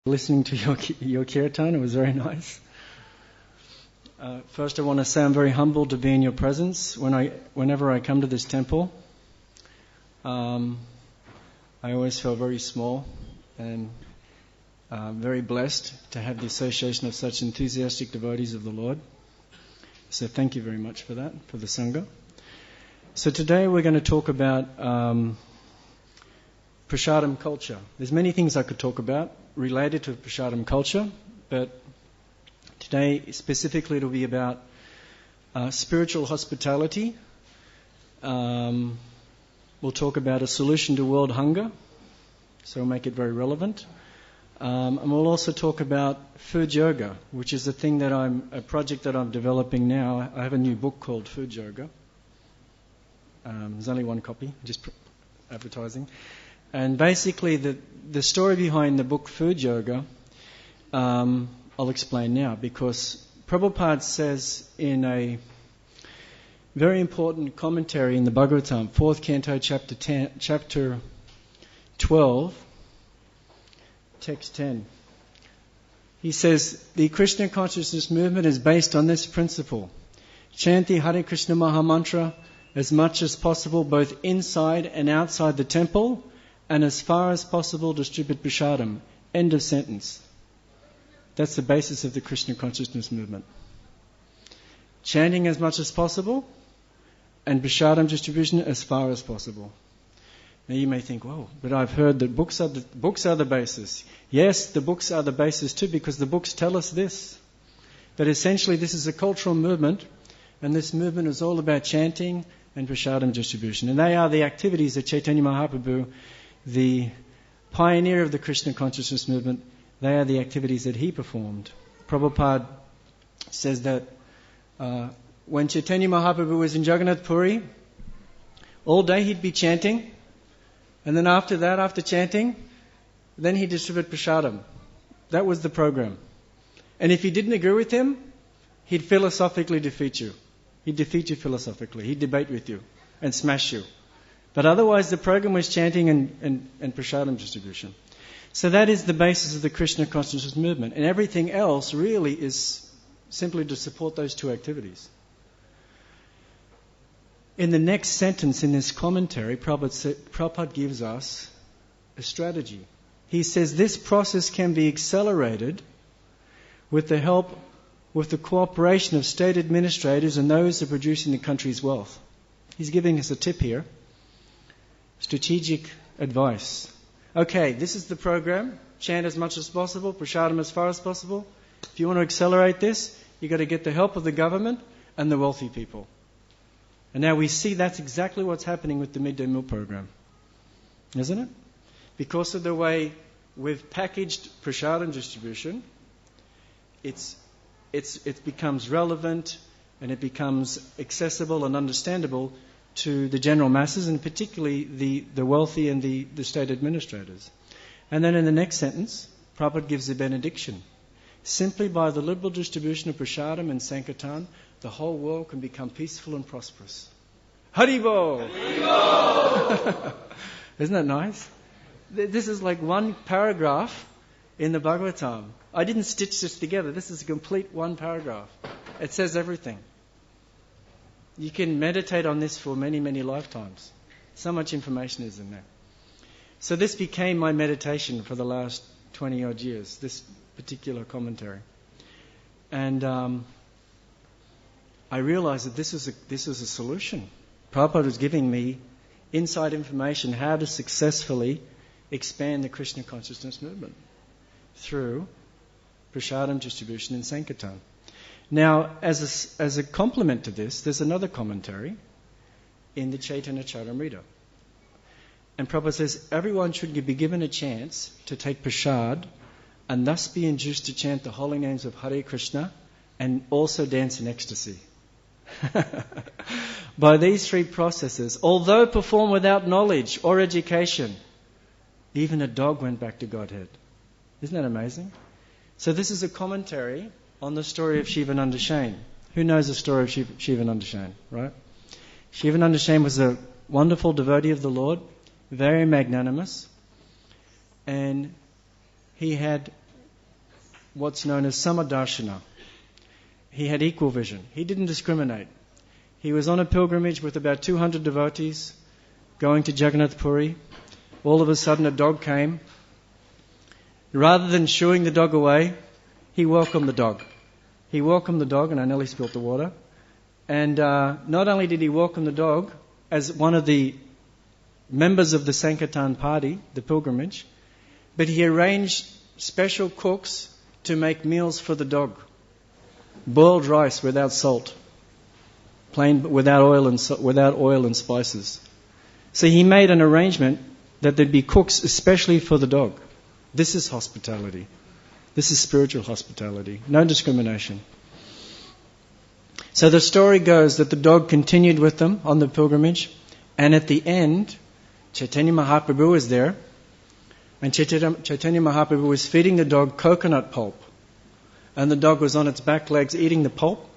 Listening to your kirtan, it was very nice. First, I want to say I'm very humbled to be in your presence. Whenever I come to this temple, I always feel very small and very blessed to have the association of such enthusiastic devotees of the Lord. So thank you very much for that, for the Sangha. So today we're going to talk about prasadam culture. There's many things I could talk about related to prasadam culture, but today specifically it'll be about spiritual hospitality. We'll talk about a solution to world hunger, so we'll make it very relevant. And we'll also talk about food yoga, which is a project that I'm developing now. I have a new book called Food Yoga. There's only one copy, just advertising. And basically the story behind the book Food Yoga, I'll explain now, because Prabhupada says in a very important commentary in the Bhagavatam, 4th Canto, chapter 12, text 10. He says, the Krishna Consciousness movement is based on this principle. Chant the Hare Krishna Mahamantra as much as possible, both inside and outside the temple, and as far as possible distribute prasadam. End of sentence. That's the basis of the Krishna Consciousness movement. Chanting as much as possible, and prasadam distribution as far as possible. Now you may think, whoa, but I've heard that books are the basis. Yes, the books are the basis too, because the books tell us this. But essentially this is a cultural movement, and this movement is all about chanting and prasadam distribution. And they are the activities that Chaitanya Mahaprabhu, the pioneer of the Krishna Consciousness movement, they are the activities that he performed. Prabhupada says that when Chaitanya Mahaprabhu was in Jagannath Puri, all day he'd be chanting, and then after chanting, then he'd distribute prasadam. That was the program. And if you didn't agree with him, he'd philosophically defeat you. He'd defeat you philosophically. He'd debate with you and smash you. But otherwise the program was chanting and prasadam distribution. So that is the basis of the Krishna Consciousness movement. And everything else really is simply to support those two activities. In the next sentence in this commentary, Prabhupada gives us a strategy. He says this process can be accelerated with the cooperation of state administrators and those who are producing the country's wealth. He's giving us a tip here. Strategic advice. Okay, this is the program. Chant as much as possible, prasadam as far as possible. If you want to accelerate this, you've got to get the help of the government and the wealthy people. And now we see that's exactly what's happening with the midday meal program. Isn't it? Because of the way we've packaged prasadam distribution, it becomes relevant and it becomes accessible and understandable to the general masses, and particularly the wealthy and the state administrators. And then in the next sentence, Prabhupada gives a benediction. Simply by the liberal distribution of prasadam and sankirtan, the whole world can become peaceful and prosperous. Haribo! Haribo! Isn't that nice? This is like one paragraph in the Bhagavatam. I didn't stitch this together. This is a complete one paragraph. It says everything. You can meditate on this for many, many lifetimes. So much information is in there. So this became my meditation for the last 20 odd years, this particular commentary. And I realized that this is a solution. Prabhupada was giving me inside information how to successfully expand the Krishna Consciousness movement through prasadam distribution and sankirtan. Now, as a complement to this, there's another commentary in the Chaitanya Charitamrita. And Prabhupada says, everyone should be given a chance to take prasad and thus be induced to chant the holy names of Hare Krishna and also dance in ecstasy. By these three processes, although performed without knowledge or education, even a dog went back to Godhead. Isn't that amazing? So this is a commentary on the story of Shivananda Shain. Who knows the story of Shivananda Shain, right? Shivananda Shain was a wonderful devotee of the Lord, very magnanimous, and he had what's known as Samadarshana. He had equal vision. He didn't discriminate. He was on a pilgrimage with about 200 devotees going to Jagannath Puri. All of a sudden a dog came. Rather than shooing the dog away, he welcomed the dog. He welcomed the dog, and I nearly spilt the water. And not only did he welcome the dog as one of the members of the Sankirtan party, the pilgrimage, but he arranged special cooks to make meals for the dog. Boiled rice without salt, plain without oil and spices. So he made an arrangement that there'd be cooks especially for the dog. This is hospitality. This is spiritual hospitality. No discrimination. So the story goes that the dog continued with them on the pilgrimage, and at the end, Chaitanya Mahaprabhu was there, and Chaitanya Mahaprabhu was feeding the dog coconut pulp. And the dog was on its back legs eating the pulp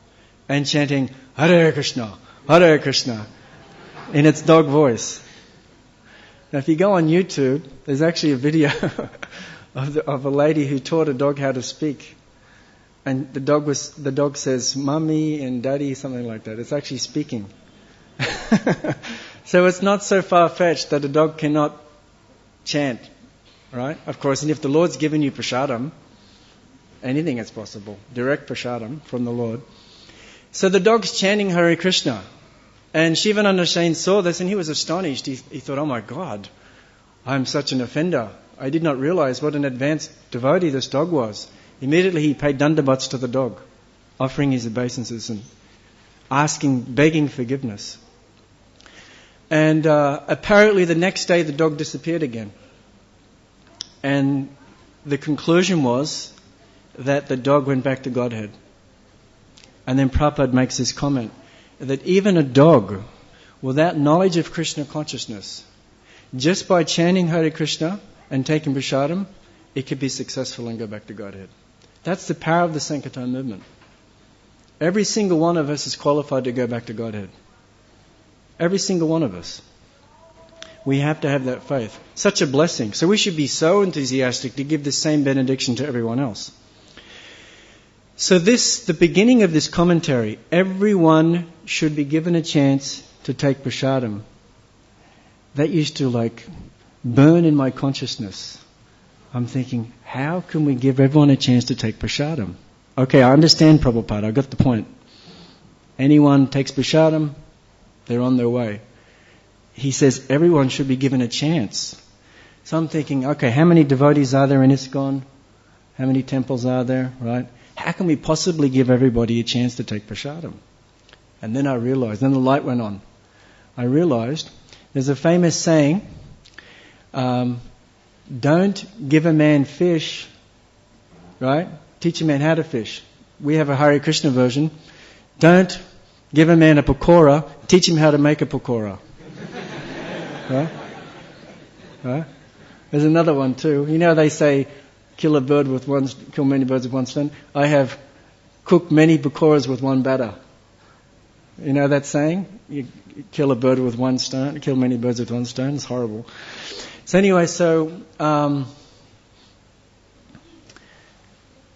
and chanting, Hare Krishna, Hare Krishna, in its dog voice. Now if you go on YouTube, there's actually a video of a lady who taught a dog how to speak. And the dog says, Mummy and Daddy, something like that. It's actually speaking. So it's not so far-fetched that a dog cannot chant, right? Of course, and if the Lord's given you prasadam, anything is possible. Direct prasadam from the Lord. So the dog's chanting Hare Krishna. And Shivananda Shain saw this and he was astonished. He thought, oh my God, I'm such an offender. I did not realize what an advanced devotee this dog was. Immediately he paid dandavats to the dog, offering his obeisances and begging forgiveness. And apparently the next day the dog disappeared again. And the conclusion was that the dog went back to Godhead. And then Prabhupada makes this comment that even a dog without knowledge of Krishna consciousness, just by chanting Hare Krishna and taking prasadam, it could be successful and go back to Godhead. That's the power of the Sankirtan movement. Every single one of us is qualified to go back to Godhead. Every single one of us. We have to have that faith. Such a blessing. So we should be so enthusiastic to give the same benediction to everyone else. So the beginning of this commentary, everyone should be given a chance to take prasadam. That used to burn in my consciousness. I'm thinking, how can we give everyone a chance to take prasadam? Okay, I understand Prabhupada, I got the point. Anyone takes prasadam, they're on their way. He says everyone should be given a chance. So I'm thinking, okay, how many devotees are there in ISKCON? How many temples are there, right? How can we possibly give everybody a chance to take prasadam? And then I realized, then the light went on. I realized there's a famous saying, don't give a man fish, right? Teach a man how to fish. We have a Hare Krishna version. Don't give a man a pakora, teach him how to make a pakora. Right? Right? There's another one too. You know they say, kill many birds with one stone. I have cooked many pakoras with one batter. You know that saying? You kill a bird with one stone, kill many birds with one stone. It's horrible. So anyway,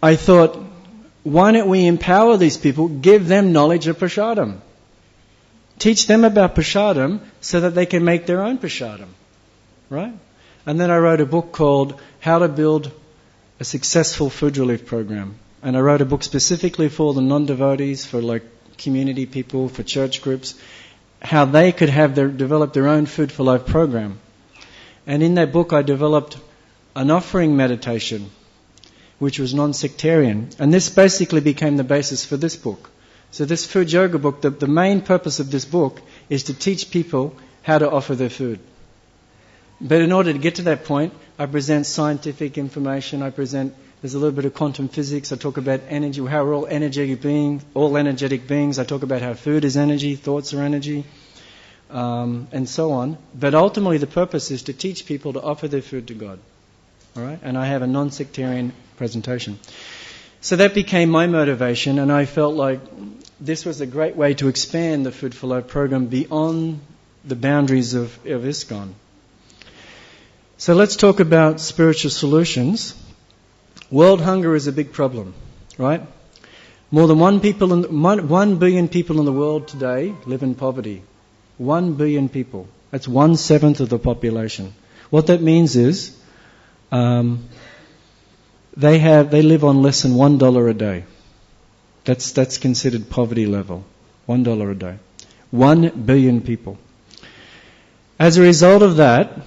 I thought, why don't we empower these people, give them knowledge of prasadam. Teach them about prasadam so that they can make their own prasadam. Right? And then I wrote a book called How to Build a Successful Food Relief Program. And I wrote a book specifically for the non-devotees, for community people, for church groups, how they could develop their own Food for Life program. And in that book I developed an offering meditation, which was non-sectarian. And this basically became the basis for this book. So this food yoga book, the main purpose of this book is to teach people how to offer their food. But in order to get to that point, I present scientific information, there's a little bit of quantum physics, I talk about energy, how we're all energetic beings, I talk about how food is energy, thoughts are energy, and so on. But ultimately the purpose is to teach people to offer their food to God. All right? And I have a non-sectarian presentation. So that became my motivation, and I felt like this was a great way to expand the Food for Life program beyond the boundaries of ISKCON. So let's talk about spiritual solutions. World hunger is a big problem, right? More than 1 billion people in the world today live in poverty. 1 billion people. That's 1/7 of the population. What that means is they live on less than $1 a day. That's considered poverty level. $1 a day. 1 billion people. As a result of that,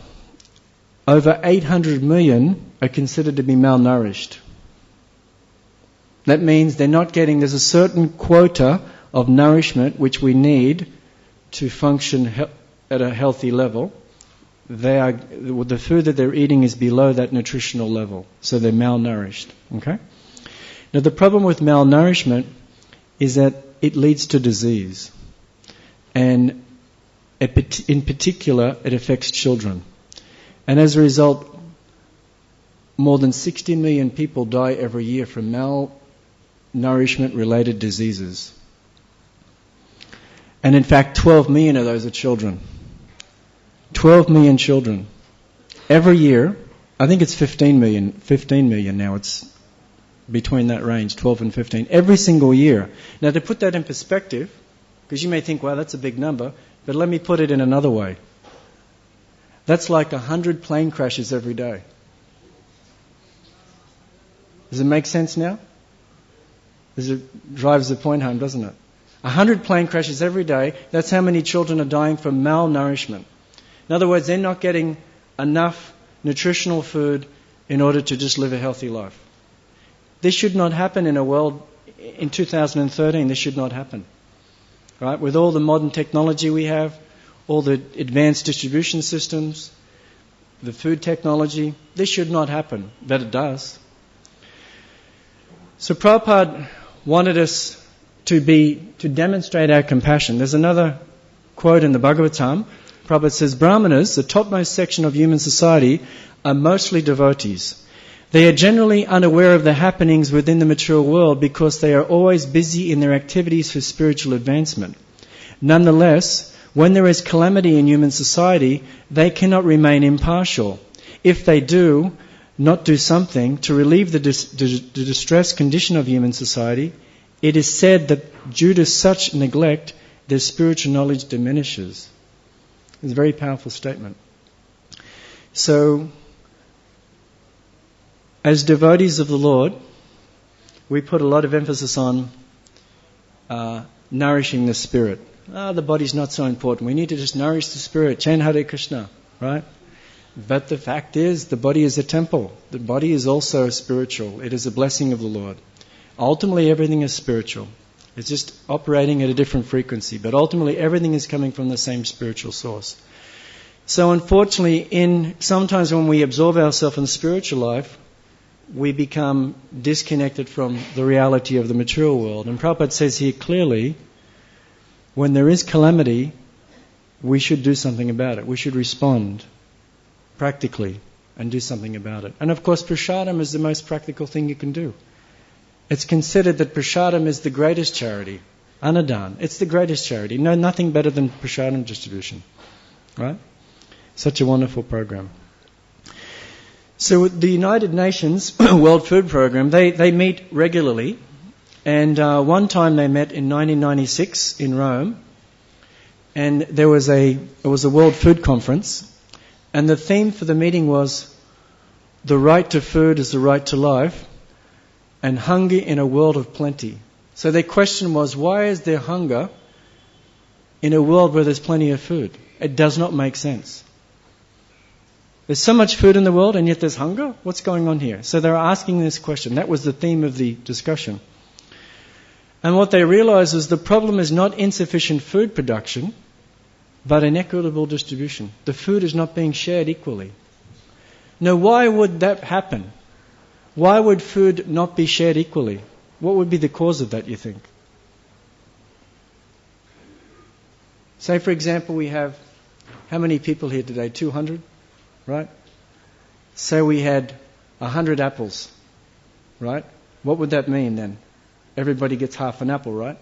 over 800 million are considered to be malnourished. That means there's a certain quota of nourishment which we need to function at a healthy level. The food that they're eating is below that nutritional level, so they're malnourished. Okay? Now the problem with malnourishment is that it leads to disease, and in particular, it affects children. And as a result, more than 60 million people die every year from malnourishment-related diseases. And in fact, 12 million of those are children. 12 million children. Every year, I think it's 15 million now. It's between that range, 12 and 15. Every single year. Now, to put that in perspective, because you may think, wow, that's a big number, but let me put it in another way. That's like 100 plane crashes every day. Does it make sense now? It drives the point home, doesn't it? 100 plane crashes every day. That's how many children are dying from malnourishment. In other words, they're not getting enough nutritional food in order to just live a healthy life. This should not happen in a world, in 2013, this should not happen. Right? With all the modern technology we have, all the advanced distribution systems, the food technology, this should not happen, but it does. So Prabhupada wanted us to demonstrate our compassion. There's another quote in the Bhagavatam. Prabhupada says, Brahmanas, the topmost section of human society, are mostly devotees. They are generally unaware of the happenings within the material world because they are always busy in their activities for spiritual advancement. Nonetheless, when there is calamity in human society, they cannot remain impartial. If they do not do something to relieve the distressed condition of human society, it is said that due to such neglect, their spiritual knowledge diminishes. It's a very powerful statement. So, as devotees of the Lord, we put a lot of emphasis on nourishing the spirit. The body's not so important. We need to just nourish the spirit. Chant Hare Krishna, right? But the fact is, the body is a temple. The body is also spiritual. It is a blessing of the Lord. Ultimately, everything is spiritual. It's just operating at a different frequency. But ultimately, everything is coming from the same spiritual source. So unfortunately, sometimes when we absorb ourselves in the spiritual life, we become disconnected from the reality of the material world. And Prabhupada says here clearly, when there is calamity, we should do something about it. We should respond practically and do something about it. And of course, prasadam is the most practical thing you can do. It's considered that prasadam is the greatest charity. Anadan, it's the greatest charity. No, nothing better than prasadam distribution. Right? Such a wonderful program. So the United Nations World Food Program, they meet regularly. And one time they met in 1996 in Rome. And it was a World Food Conference. And the theme for the meeting was, the right to food is the right to life, and hunger in a world of plenty. So their question was, why is there hunger in a world where there's plenty of food? It does not make sense. There's so much food in the world and yet there's hunger? What's going on here? So they were asking this question. That was the theme of the discussion. And what they realized is the problem is not insufficient food production, but inequitable distribution. The food is not being shared equally. Now, why would that happen? Why would food not be shared equally? What would be the cause of that, you think? Say, for example, we have, how many people here today? 200, right? Say we had 100 apples, right? What would that mean then? Everybody gets half an apple, right?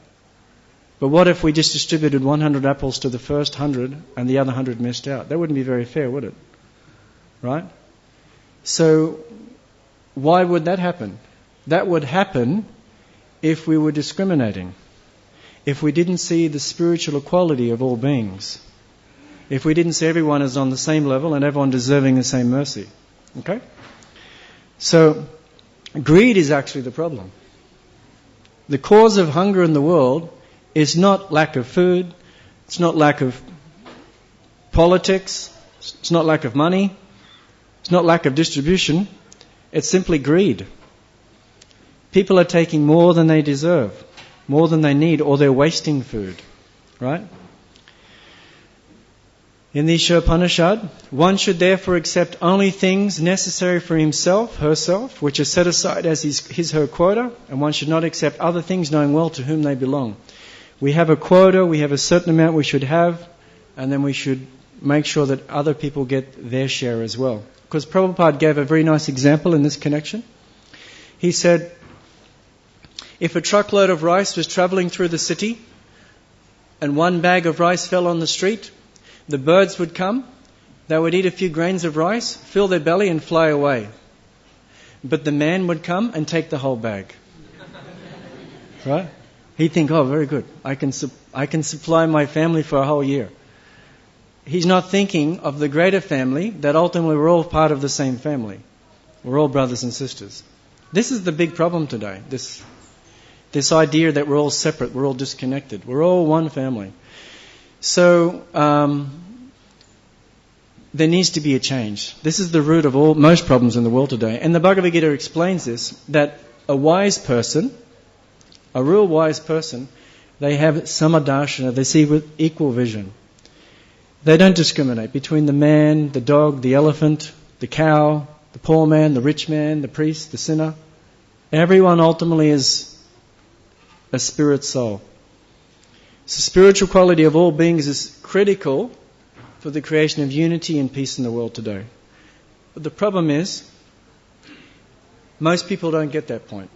But what if we just distributed 100 apples to the first 100 and the other 100 missed out? That wouldn't be very fair, would it? Right? So why would that happen? That would happen if we were discriminating. If we didn't see the spiritual equality of all beings. If we didn't see everyone as on the same level and everyone deserving the same mercy. Okay? So, greed is actually the problem. The cause of hunger in the world is not lack of food, it's not lack of politics, it's not lack of money, it's not lack of distribution, it's simply greed. People are taking more than they deserve, more than they need, or they're wasting food. Right? In the Upanishad, one should therefore accept only things necessary for himself, herself, which are set aside as his/her quota, and one should not accept other things knowing well to whom they belong. We have a quota, we have a certain amount we should have, and then we should make sure that other people get their share as well. Because Prabhupada gave a very nice example in this connection. He said, if a truckload of rice was travelling through the city, and one bag of rice fell on the street, the birds would come, they would eat a few grains of rice, fill their belly and fly away. But the man would come and take the whole bag. Right? He'd think, oh, very good. I can supply my family for a whole year. He's not thinking of the greater family, that ultimately we're all part of the same family. We're all brothers and sisters. This is the big problem today. This idea that we're all separate, we're all disconnected. We're all one family. So, there needs to be a change. This is the root of most problems in the world today. And the Bhagavad Gita explains this, that a wise person, a real wise person, they have samadarshana, they see with equal vision. They don't discriminate between the man, the dog, the elephant, the cow, the poor man, the rich man, the priest, the sinner. Everyone ultimately is a spirit soul. So spiritual quality of all beings is critical for the creation of unity and peace in the world today. But the problem is, most people don't get that point.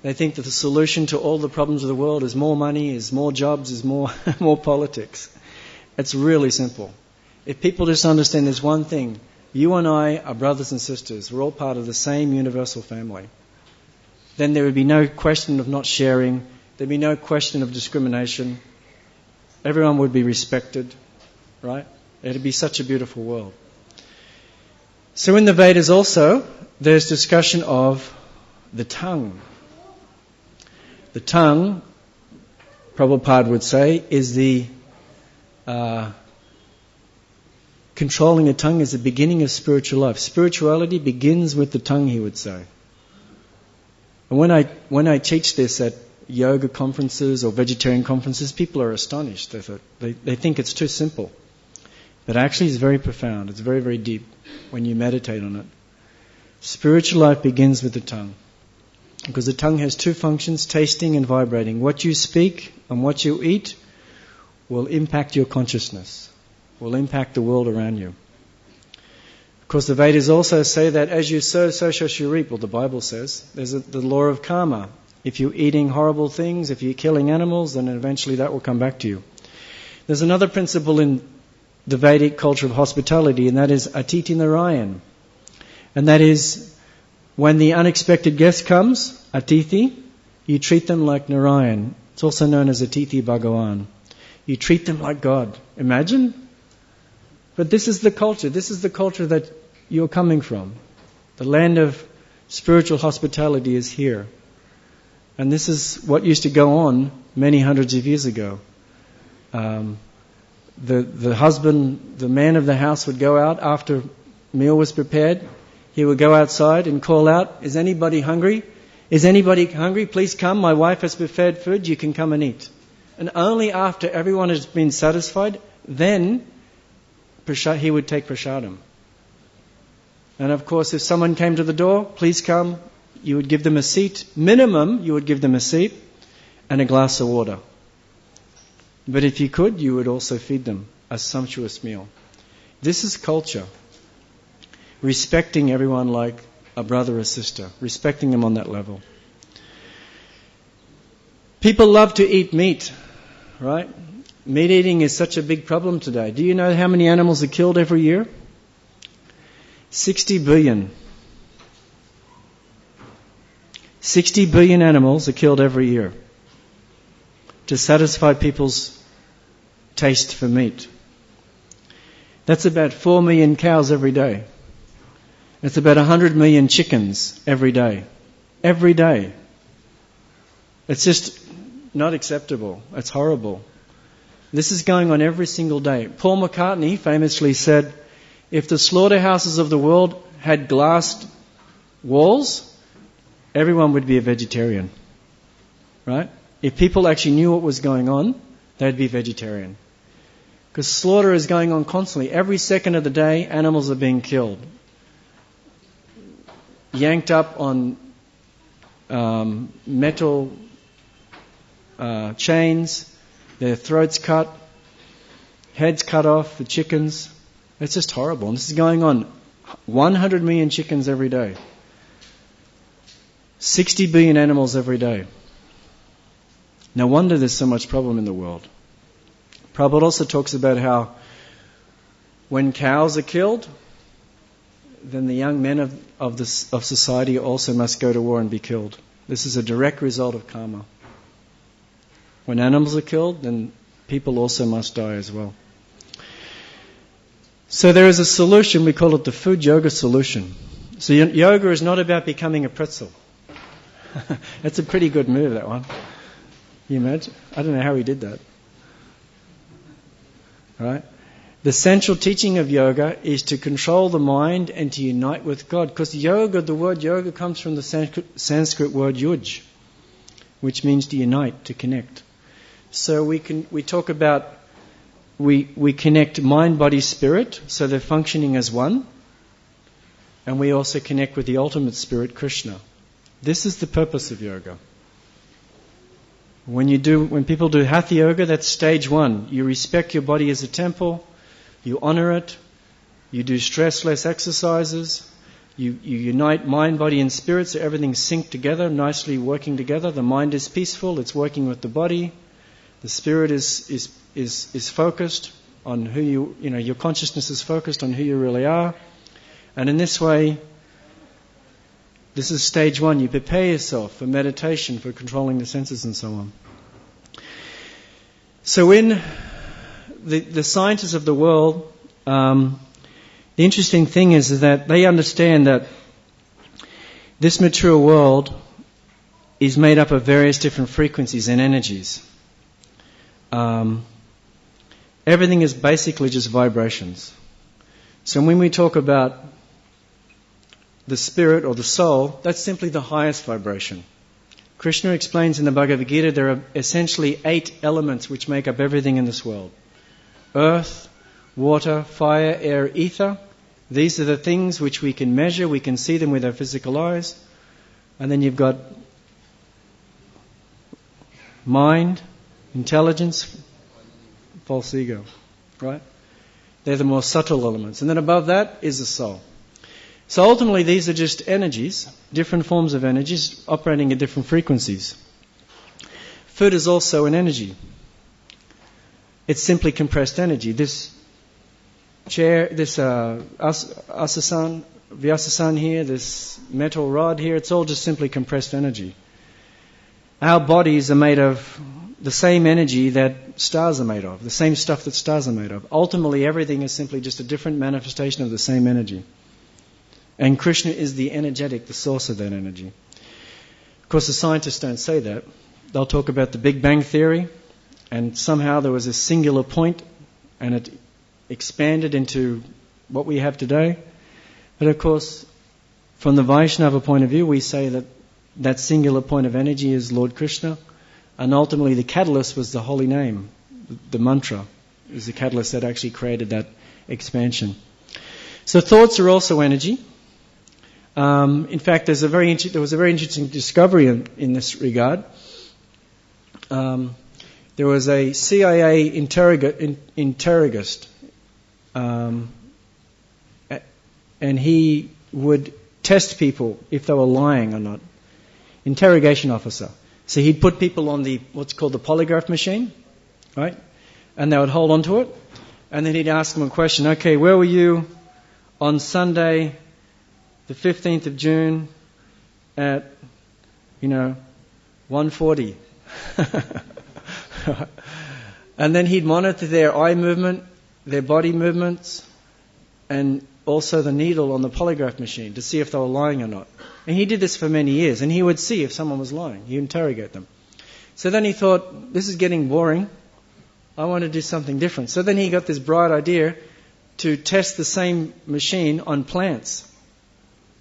They think that the solution to all the problems of the world is more money, is more jobs, is more politics. It's really simple. If people just understand there's one thing, you and I are brothers and sisters, we're all part of the same universal family, then there would be no question of not sharing, there'd be no question of discrimination, everyone would be respected, right? It'd be such a beautiful world. So in the Vedas also, there's discussion of the tongue. The tongue, Prabhupada would say, is the controlling the tongue is the beginning of spiritual life. Spirituality begins with the tongue, he would say. And when I teach this at yoga conferences or vegetarian conferences, people are astonished. They think it's too simple. But actually it's very profound. It's very, very deep when you meditate on it. Spiritual life begins with the tongue. Because the tongue has two functions, tasting and vibrating. What you speak and what you eat will impact your consciousness, will impact the world around you. Of course, the Vedas also say that as you sow, so shall you reap. Well, the Bible says there's the law of karma. If you're eating horrible things, if you're killing animals, then eventually that will come back to you. There's another principle in the Vedic culture of hospitality, and that is Atiti Narayan. And that is, when the unexpected guest comes, Atithi, you treat them like Narayan. It's also known as Atithi Bhagavan. You treat them like God. Imagine? But this is the culture. This is the culture that you're coming from. The land of spiritual hospitality is here. And this is what used to go on many hundreds of years ago. The husband, the man of the house would go out after meal was prepared. He would go outside and call out, is anybody hungry? Is anybody hungry? Please come. My wife has prepared food. You can come and eat. And only after everyone has been satisfied, then he would take prasadam. And of course, if someone came to the door, please come, you would give them a seat. Minimum, you would give them a seat and a glass of water. But if you could, you would also feed them a sumptuous meal. This is culture. Respecting everyone like a brother or sister. Respecting them on that level. People love to eat meat, right? Meat eating is such a big problem today. Do you know how many animals are killed every year? 60 billion. 60 billion animals are killed every year to satisfy people's taste for meat. That's about 4 million cows every day. It's about 100 million chickens every day. Every day. It's just not acceptable. It's horrible. This is going on every single day. Paul McCartney famously said, if the slaughterhouses of the world had glassed walls, everyone would be a vegetarian. Right? If people actually knew what was going on, they'd be vegetarian. Because slaughter is going on constantly. Every second of the day, animals are being killed. Yanked up on metal chains, their throats cut, heads cut off for chickens. It's just horrible. And this is going on. 100 million chickens every day. 60 billion animals every day. No wonder there's so much problem in the world. Prabhupada also talks about how when cows are killed, then the young men of society also must go to war and be killed. This is a direct result of karma. When animals are killed, then people also must die as well. So there is a solution, we call it the food yoga solution. So yoga is not about becoming a pretzel. That's a pretty good move, that one. Can you imagine? I don't know how he did that. Right? The central teaching of yoga is to control the mind and to unite with God. Because yoga, the word yoga comes from the Sanskrit word yuj, which means to unite, to connect. So we talk about, we connect mind, body, spirit, so they're functioning as one. And we also connect with the ultimate spirit, Krishna. This is the purpose of yoga. When people do hatha yoga, that's stage one. You respect your body as a temple. You honor it. You do stress-less exercises. You unite mind, body, and spirit, so everything's synced together, nicely working together. The mind is peaceful. It's working with the body. The spirit is focused on who your consciousness is focused on who you really are. And in this way, this is stage one. You prepare yourself for meditation, for controlling the senses and so on. So in the scientists of the world, the interesting thing is that they understand that this material world is made up of various different frequencies and energies. Everything is basically just vibrations. So when we talk about the spirit or the soul, that's simply the highest vibration. Krishna explains in the Bhagavad Gita there are essentially 8 elements which make up everything in this world. Earth, water, fire, air, ether. These are the things which we can measure, we can see them with our physical eyes. And then you've got mind, intelligence, false ego, right? They're the more subtle elements. And then above that is the soul. So ultimately these are just energies, different forms of energies operating at different frequencies. Food is also an energy. It's simply compressed energy. This chair, this Vyasasan here, this metal rod here, it's all just simply compressed energy. Our bodies are made of the same energy that stars are made of, the same stuff that stars are made of. Ultimately everything is simply just a different manifestation of the same energy. And Krishna is the energetic, the source of that energy. Of course, the scientists don't say that. They'll talk about the Big Bang Theory, and somehow there was a singular point, and it expanded into what we have today. But of course, from the Vaishnava point of view, we say that that singular point of energy is Lord Krishna, and ultimately the catalyst was the holy name, the mantra, is the catalyst that actually created that expansion. So thoughts are also energy. In fact, there was a very interesting discovery in this regard. There was a CIA interrogist, and he would test people if they were lying or not. Interrogation officer. So he'd put people on what's called the polygraph machine, right? And they would hold on to it, and then he'd ask them a question. Okay, where were you on Sunday, the 15th of June at 140. And then he'd monitor their eye movement, their body movements, and also the needle on the polygraph machine to see if they were lying or not. And he did this for many years, and he would see if someone was lying. He'd interrogate them. So then he thought, this is getting boring. I want to do something different. So then he got this bright idea to test the same machine on plants.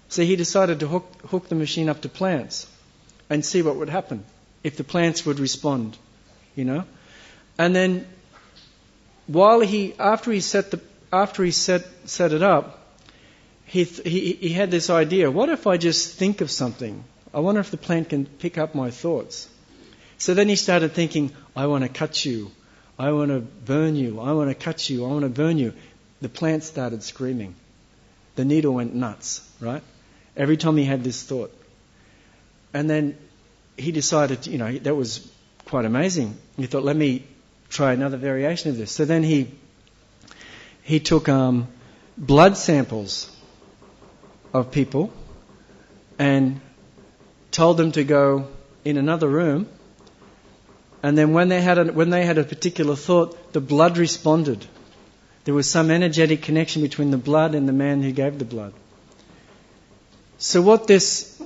So he decided to hook the machine up to plants and see what would happen if the plants would respond, And then after he set it up, he had this idea, what if I just think of something? I wonder if the plant can pick up my thoughts. So then he started thinking, I want to cut you. I want to burn you. I want to cut you. I want to burn you. The plant started screaming. The needle went nuts, right? Every time he had this thought. And then he decided, that was quite amazing. He thought, let me try another variation of this. So then he took blood samples of people and told them to go in another room. And then when they had a particular thought, the blood responded. There was some energetic connection between the blood and the man who gave the blood. So what this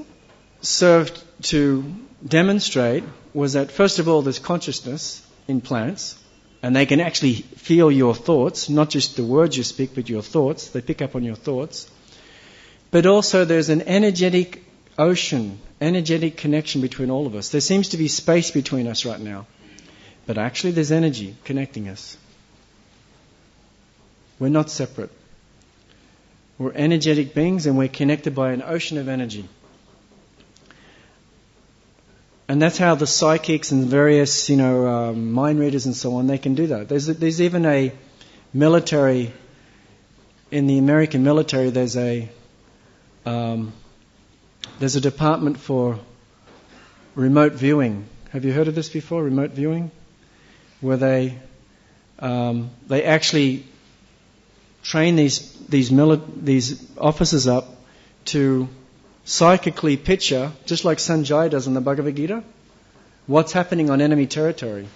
served to demonstrate was that, first of all, there's consciousness in plants, and they can actually feel your thoughts, not just the words you speak, but your thoughts. They pick up on your thoughts. But also there's an energetic ocean, energetic connection between all of us. There seems to be space between us right now, but actually there's energy connecting us. We're not separate. We're energetic beings, and we're connected by an ocean of energy. And that's how the psychics and various, mind readers and so on, they can do that. There's even a military, in the American military, there's a department for remote viewing. Have you heard of this before, remote viewing? Where they actually train these officers up to psychically picture, just like Sanjay does in the Bhagavad Gita, what's happening on enemy territory.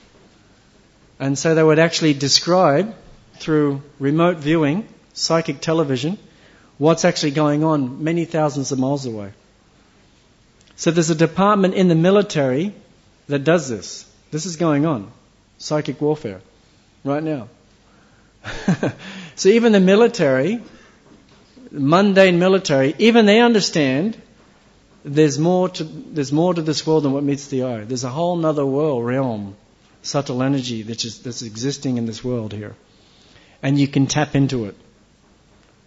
And so they would actually describe, through remote viewing, psychic television, what's actually going on many thousands of miles away. So there's a department in the military that does this. This is going on, psychic warfare, right now. So even the military, mundane military, even they understand there's more to this world than what meets the eye. There's a whole other realm, subtle energy that's existing in this world here. And you can tap into it.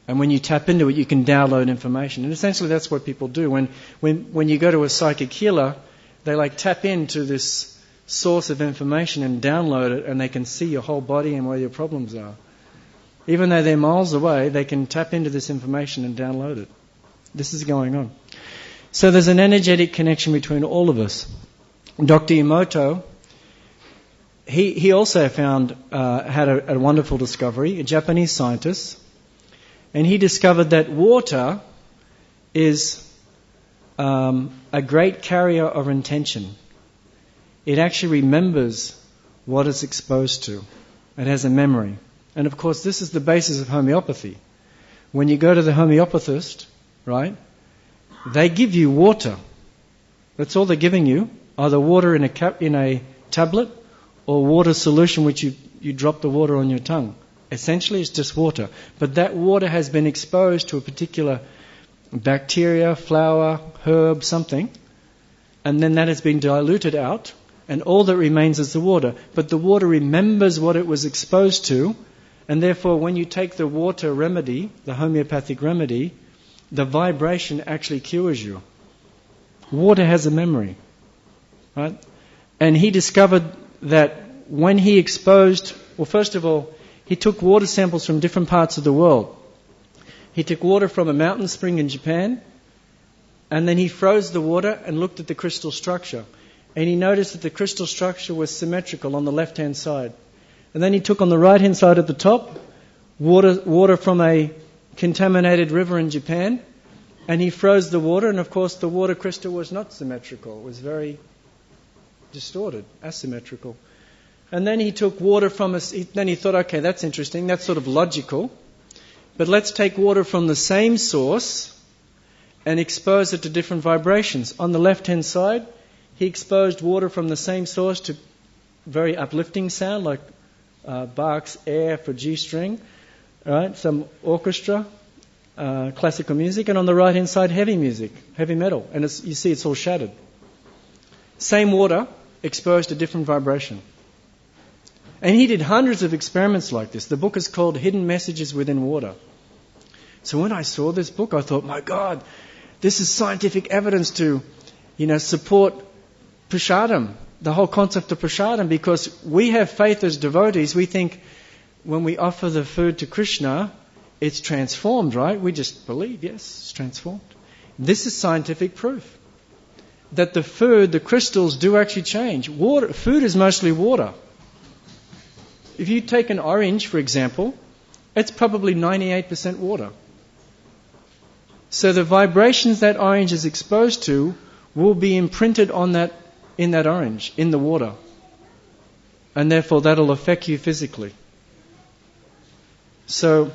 And when you tap into it, you can download information. And essentially that's what people do. When you go to a psychic healer, they tap into this source of information and download it, and they can see your whole body and where your problems are. Even though they're miles away, they can tap into this information and download it. This is going on. So there's an energetic connection between all of us. Dr. Emoto, he also had a wonderful discovery, a Japanese scientist, and he discovered that water is a great carrier of intention. It actually remembers what it's exposed to. It has a memory. And of course, this is the basis of homeopathy. When you go to the homeopathist, right, they give you water. That's all they're giving you. Either water in a tablet or water solution which you drop the water on your tongue. Essentially, it's just water. But that water has been exposed to a particular bacteria, flower, herb, something. And then that has been diluted out. And all that remains is the water. But the water remembers what it was exposed to. And therefore, when you take the water remedy, the homeopathic remedy, the vibration actually cures you. Water has a memory, right? And he discovered that when he exposed, well, first of all, he took water samples from different parts of the world. He took water from a mountain spring in Japan, and then he froze the water and looked at the crystal structure. And he noticed that the crystal structure was symmetrical on the left-hand side. And then he took on the right-hand side at the top, water from a contaminated river in Japan, And he froze the water, and of course the water crystal was not symmetrical. It was very distorted, asymmetrical. And then he took water from us. Then he thought, okay, that's interesting. That's sort of logical. But let's take water from the same source and expose it to different vibrations. On the left-hand side, he exposed water from the same source to very uplifting sound, like Bach's Air for G string, right? Some orchestra, classical music, and on the right-hand side, heavy music, heavy metal. And you see it's all shattered. Same water exposed to different vibration. And he did hundreds of experiments like this. The book is called Hidden Messages Within Water. So when I saw this book, I thought, my God, this is scientific evidence to, support prasadam, the whole concept of prasadam, because we have faith as devotees. We think when we offer the food to Krishna, it's transformed, right? We just believe, yes, it's transformed. This is scientific proof that the food, the crystals do actually change. Food is mostly water. If you take an orange, for example, it's probably 98% water. So the vibrations that orange is exposed to will be imprinted in that orange, in the water. And therefore that'll affect you physically. So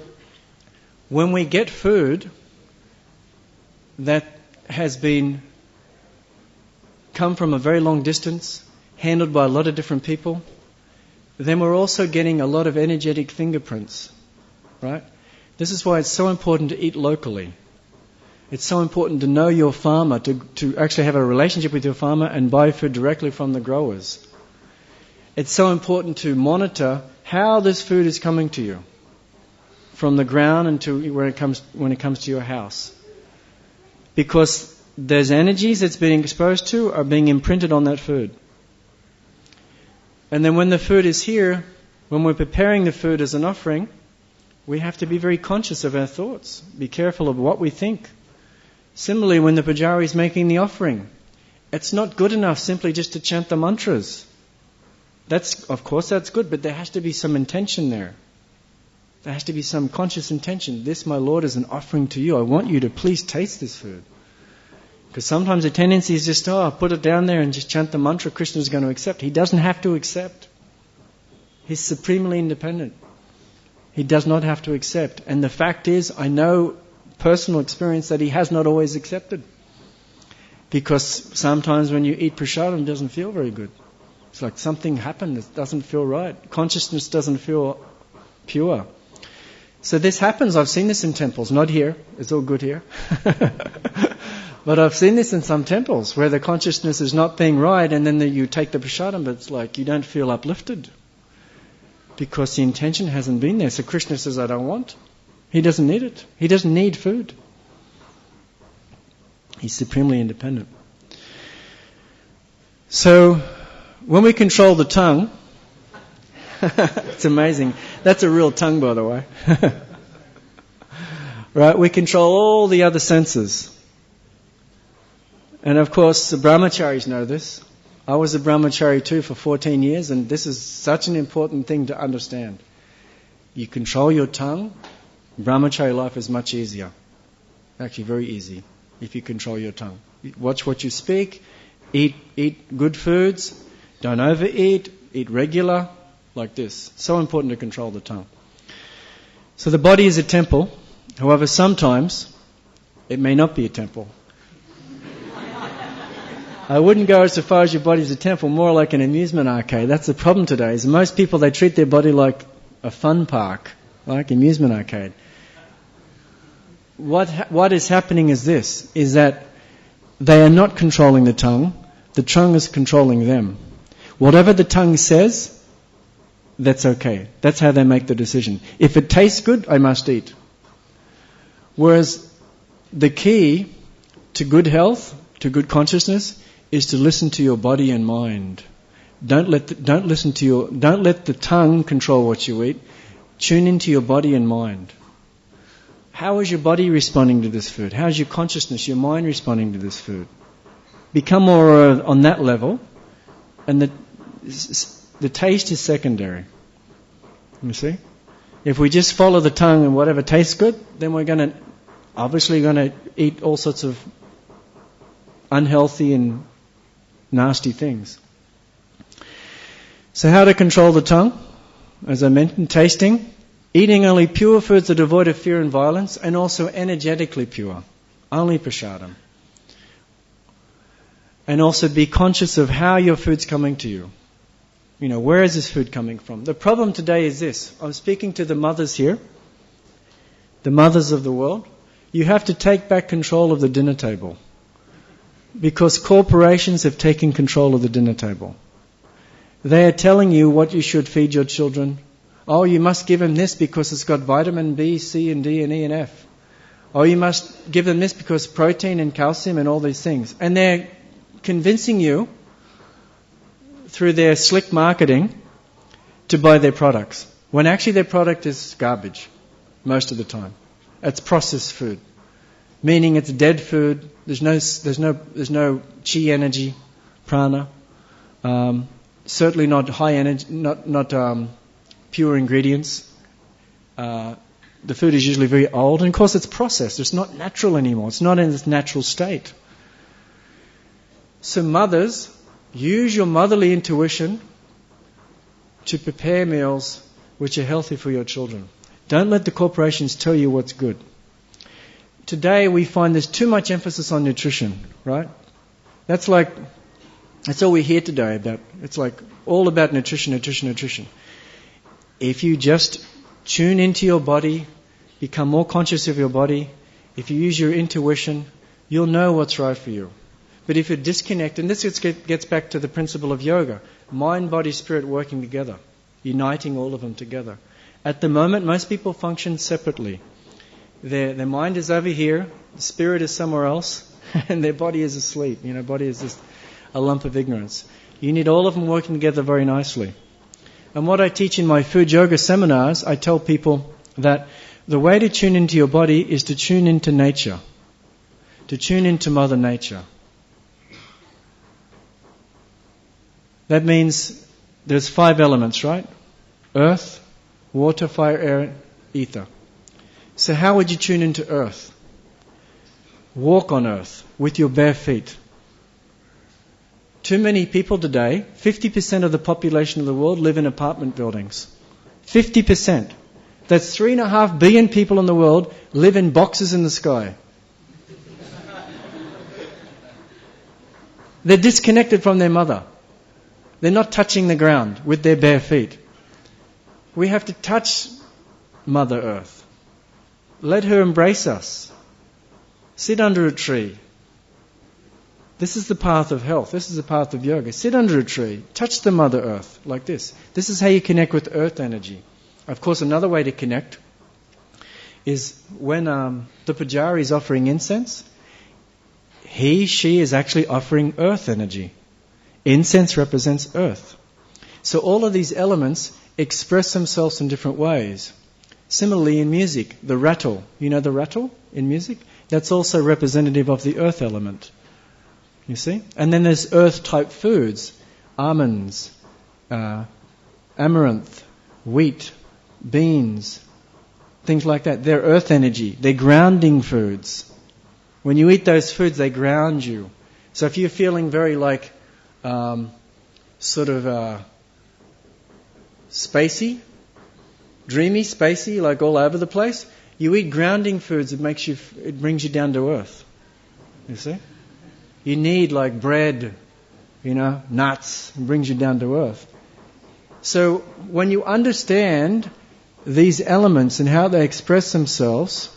when we get food that has come from a very long distance, handled by a lot of different people, then we're also getting a lot of energetic fingerprints, right? This is why it's so important to eat locally. It's so important to know your farmer, to actually have a relationship with your farmer and buy food directly from the growers. It's so important to monitor how this food is coming to you, from the ground and when it comes to your house. Because those energies that's being exposed to are being imprinted on that food. And then when the food is here, when we're preparing the food as an offering, we have to be very conscious of our thoughts. Be careful of what we think. Similarly, when the pujari is making the offering, it's not good enough simply just to chant the mantras. Of course that's good, but there has to be some intention there. There has to be some conscious intention. This, my Lord, is an offering to you. I want you to please taste this food. Because sometimes the tendency is just, put it down there and just chant the mantra, Krishna is going to accept. He doesn't have to accept. He's supremely independent. He does not have to accept. And the fact is, I know personal experience that he has not always accepted. Because sometimes when you eat prasadam, it doesn't feel very good. It's like something happened that doesn't feel right. Consciousness doesn't feel pure. So this happens. I've seen this in temples. Not here. It's all good here. But I've seen this in some temples where the consciousness is not being right, and then you take the prasadam, but it's like you don't feel uplifted because the intention hasn't been there. So Krishna says, I don't want. He doesn't need it. He doesn't need food. He's supremely independent. So when we control the tongue, it's amazing. That's a real tongue, by the way. Right? We control all the other senses. And of course, the brahmacharis know this. I was a brahmachari too for 14 years, and this is such an important thing to understand. You control your tongue, brahmachari life is much easier. Actually, very easy if you control your tongue. Watch what you speak, eat good foods, don't overeat, eat regular, like this. So important to control the tongue. So the body is a temple. However, sometimes it may not be a temple. I wouldn't go so far as your body's a temple, more like an amusement arcade. That's the problem today, is most people, they treat their body like a fun park, like amusement arcade. What is happening is this, is that they are not controlling the tongue is controlling them. Whatever the tongue says, that's okay. That's how they make the decision. If it tastes good, I must eat. Whereas the key to good health, to good consciousness, is to listen to your body and mind. Don't let the tongue control what you eat. Tune into your body and mind. How is your body responding to this food? How is your consciousness, your mind responding to this food? Become more on that level, and the taste is secondary. You see? If we just follow the tongue and whatever tastes good, then we're going to obviously going to eat all sorts of unhealthy and nasty things. So how to control the tongue? As I mentioned, tasting, eating only pure foods that are devoid of fear and violence, and also energetically pure, only prasadam. And also be conscious of how your food's coming to you. You know, where is this food coming from? The problem today is this. I'm speaking to the mothers here, the mothers of the world. You have to take back control of the dinner table, because corporations have taken control of the dinner table. They are telling you what you should feed your children. Oh, you must give them this because it's got vitamin B, C, and D, and E, and F. Oh, you must give them this because protein and calcium and all these things. And they're convincing you through their slick marketing to buy their products, when actually their product is garbage most of the time. It's processed food, meaning it's dead food. There's no chi energy, prana. Certainly not high energy, not pure ingredients. The food is usually very old, and of course it's processed. It's not natural anymore. It's not in its natural state. So mothers, use your motherly intuition to prepare meals which are healthy for your children. Don't let the corporations tell you what's good. Today we find there's too much emphasis on nutrition, right? That's all we hear today about. It's like all about nutrition. If you just tune into your body, become more conscious of your body, if you use your intuition, you'll know what's right for you. But if you're disconnected, and this gets back to the principle of yoga, mind, body, spirit working together, uniting all of them together. At the moment, most people function separately. Their mind is over here, the spirit is somewhere else, and their body is asleep. You know, body is just a lump of ignorance. You need all of them working together very nicely. And what I teach in my food yoga seminars, I tell people that the way to tune into your body is to tune into nature, to tune into Mother Nature. That means there's 5 elements, right? Earth, water, fire, air, ether. So how would you tune into earth? Walk on earth with your bare feet. Too many people today, 50% of the population of the world live in apartment buildings. 50%. That's 3.5 billion people in the world live in boxes in the sky. They're disconnected from their mother. They're not touching the ground with their bare feet. We have to touch Mother Earth. Let her embrace us. Sit under a tree. This is the path of health. This is the path of yoga. Sit under a tree. Touch the Mother Earth like this. This is how you connect with earth energy. Of course, another way to connect is when the pujari is offering incense, she is actually offering earth energy. Incense represents earth. So all of these elements express themselves in different ways. Similarly in music, the rattle. You know the rattle in music? That's also representative of the earth element. You see? And then there's earth-type foods. Almonds, amaranth, wheat, beans, things like that. They're earth energy. They're grounding foods. When you eat those foods, they ground you. So if you're feeling very spacey, dreamy, spacey, like all over the place, you eat grounding foods. It brings you down to earth. You see? You need like bread, nuts. It brings you down to earth. So when you understand these elements and how they express themselves,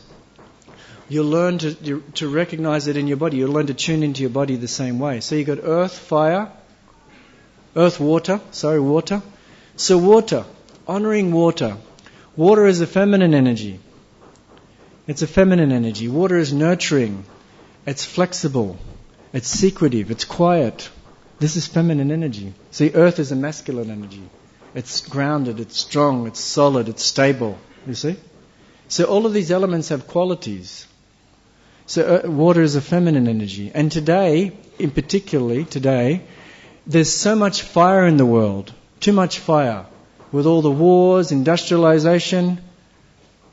you'll learn to recognize it in your body. You'll learn to tune into your body the same way. So you've got earth, fire, water. So water, honoring water. Water is a feminine energy. It's a feminine energy. Water is nurturing. It's flexible. It's secretive. It's quiet. This is feminine energy. See, earth is a masculine energy. It's grounded. It's strong. It's solid. It's stable. You see? So all of these elements have qualities. So water is a feminine energy. And today, there's so much fire in the world. Too much fire. With all the wars, industrialization,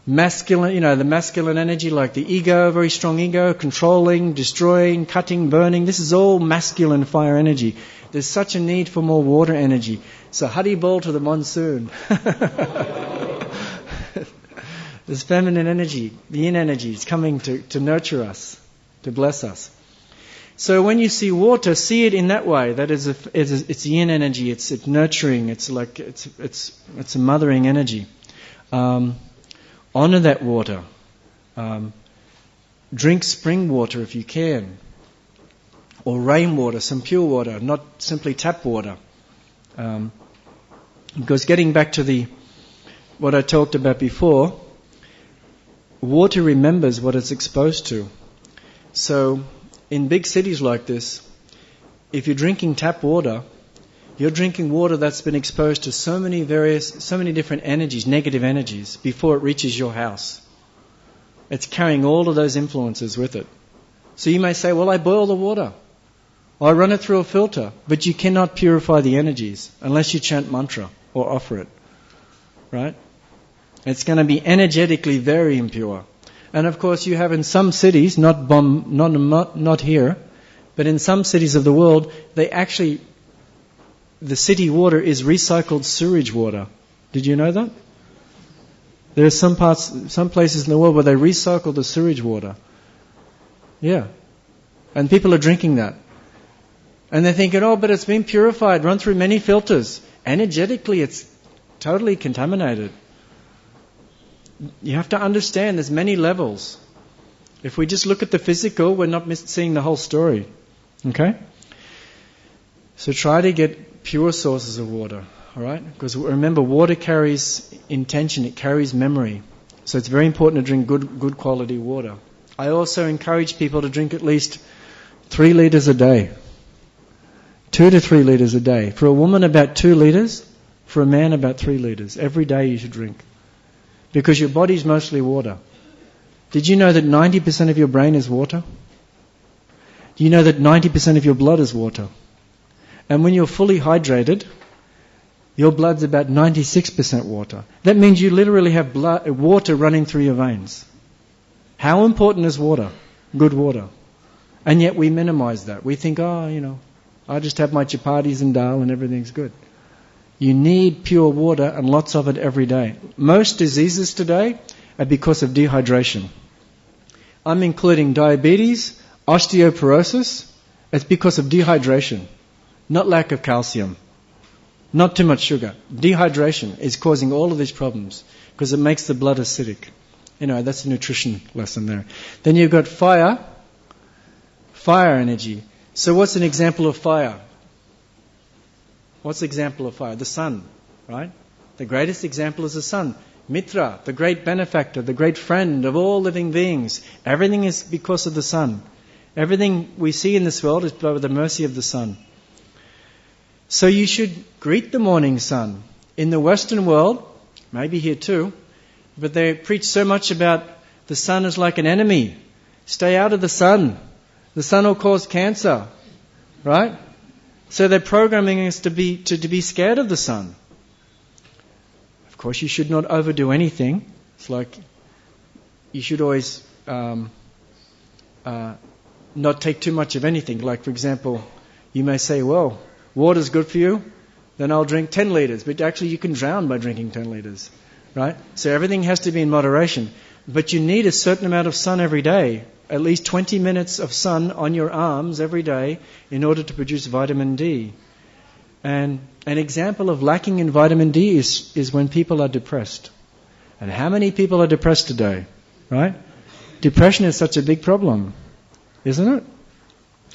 masculine, the masculine energy, like the ego, very strong ego, controlling, destroying, cutting, burning. This is all masculine fire energy. There's such a need for more water energy. So Hari Bol to the monsoon. There's feminine energy, the yin energy is coming to nurture us, to bless us. So when you see water, see it in that way. That is, it's yin energy. It's nurturing. It's like it's a mothering energy. Honor that water. Drink spring water if you can, or rainwater, some pure water, not simply tap water. Because getting back to what I talked about before, water remembers what it's exposed to. So in big cities like this, if you're drinking tap water, you're drinking water that's been exposed to so many different energies, negative energies, before it reaches your house. It's carrying all of those influences with it. So you may say, well, I boil the water, or I run it through a filter, but you cannot purify the energies unless you chant mantra or offer it. Right? It's going to be energetically very impure. And of course you have in some cities, not here, but in some cities of the world, the city water is recycled sewage water. Did you know that? There are some places in the world where they recycle the sewage water. Yeah. And people are drinking that. And they're thinking, but it's been purified, run through many filters. Energetically, it's totally contaminated. You have to understand there's many levels. If we just look at the physical, we're not seeing the whole story. Okay? So try to get pure sources of water. Alright? Because remember, water carries intention, it carries memory. So it's very important to drink good quality water. I also encourage people to drink at least 3 liters a day. 2 to 3 liters a day. For a woman, about 2 liters. For a man, about 3 liters. Every day you should drink. Because your body's mostly water. Did you know that 90% of your brain is water? Do you know that 90% of your blood is water? And when you're fully hydrated, your blood's about 96% water. That means you literally have water running through your veins. How important is water? Good water. And yet we minimize that. We think, I just have my chapatis and dal and everything's good. You need pure water and lots of it every day. Most diseases today are because of dehydration. I'm including diabetes, osteoporosis. It's because of dehydration, not lack of calcium, not too much sugar. Dehydration is causing all of these problems because it makes the blood acidic. That's a nutrition lesson there. Then you've got fire energy. So what's an example of fire? What's the example of fire? The sun, right? The greatest example is the sun. Mitra, the great benefactor, the great friend of all living beings. Everything is because of the sun. Everything we see in this world is by the mercy of the sun. So you should greet the morning sun. In the Western world, maybe here too, but they preach so much about the sun is like an enemy. Stay out of the sun. The sun will cause cancer, right? So they're programming us to be scared of the sun. Of course, you should not overdo anything. It's like you should always not take too much of anything. Like, for example, you may say, well, water's good for you, then I'll drink 10 liters. But actually you can drown by drinking 10 liters, right? So everything has to be in moderation. But you need a certain amount of sun every day. At least 20 minutes of sun on your arms every day in order to produce vitamin D. And an example of lacking in vitamin D is when people are depressed. And how many people are depressed today? Right? Depression is such a big problem, isn't it?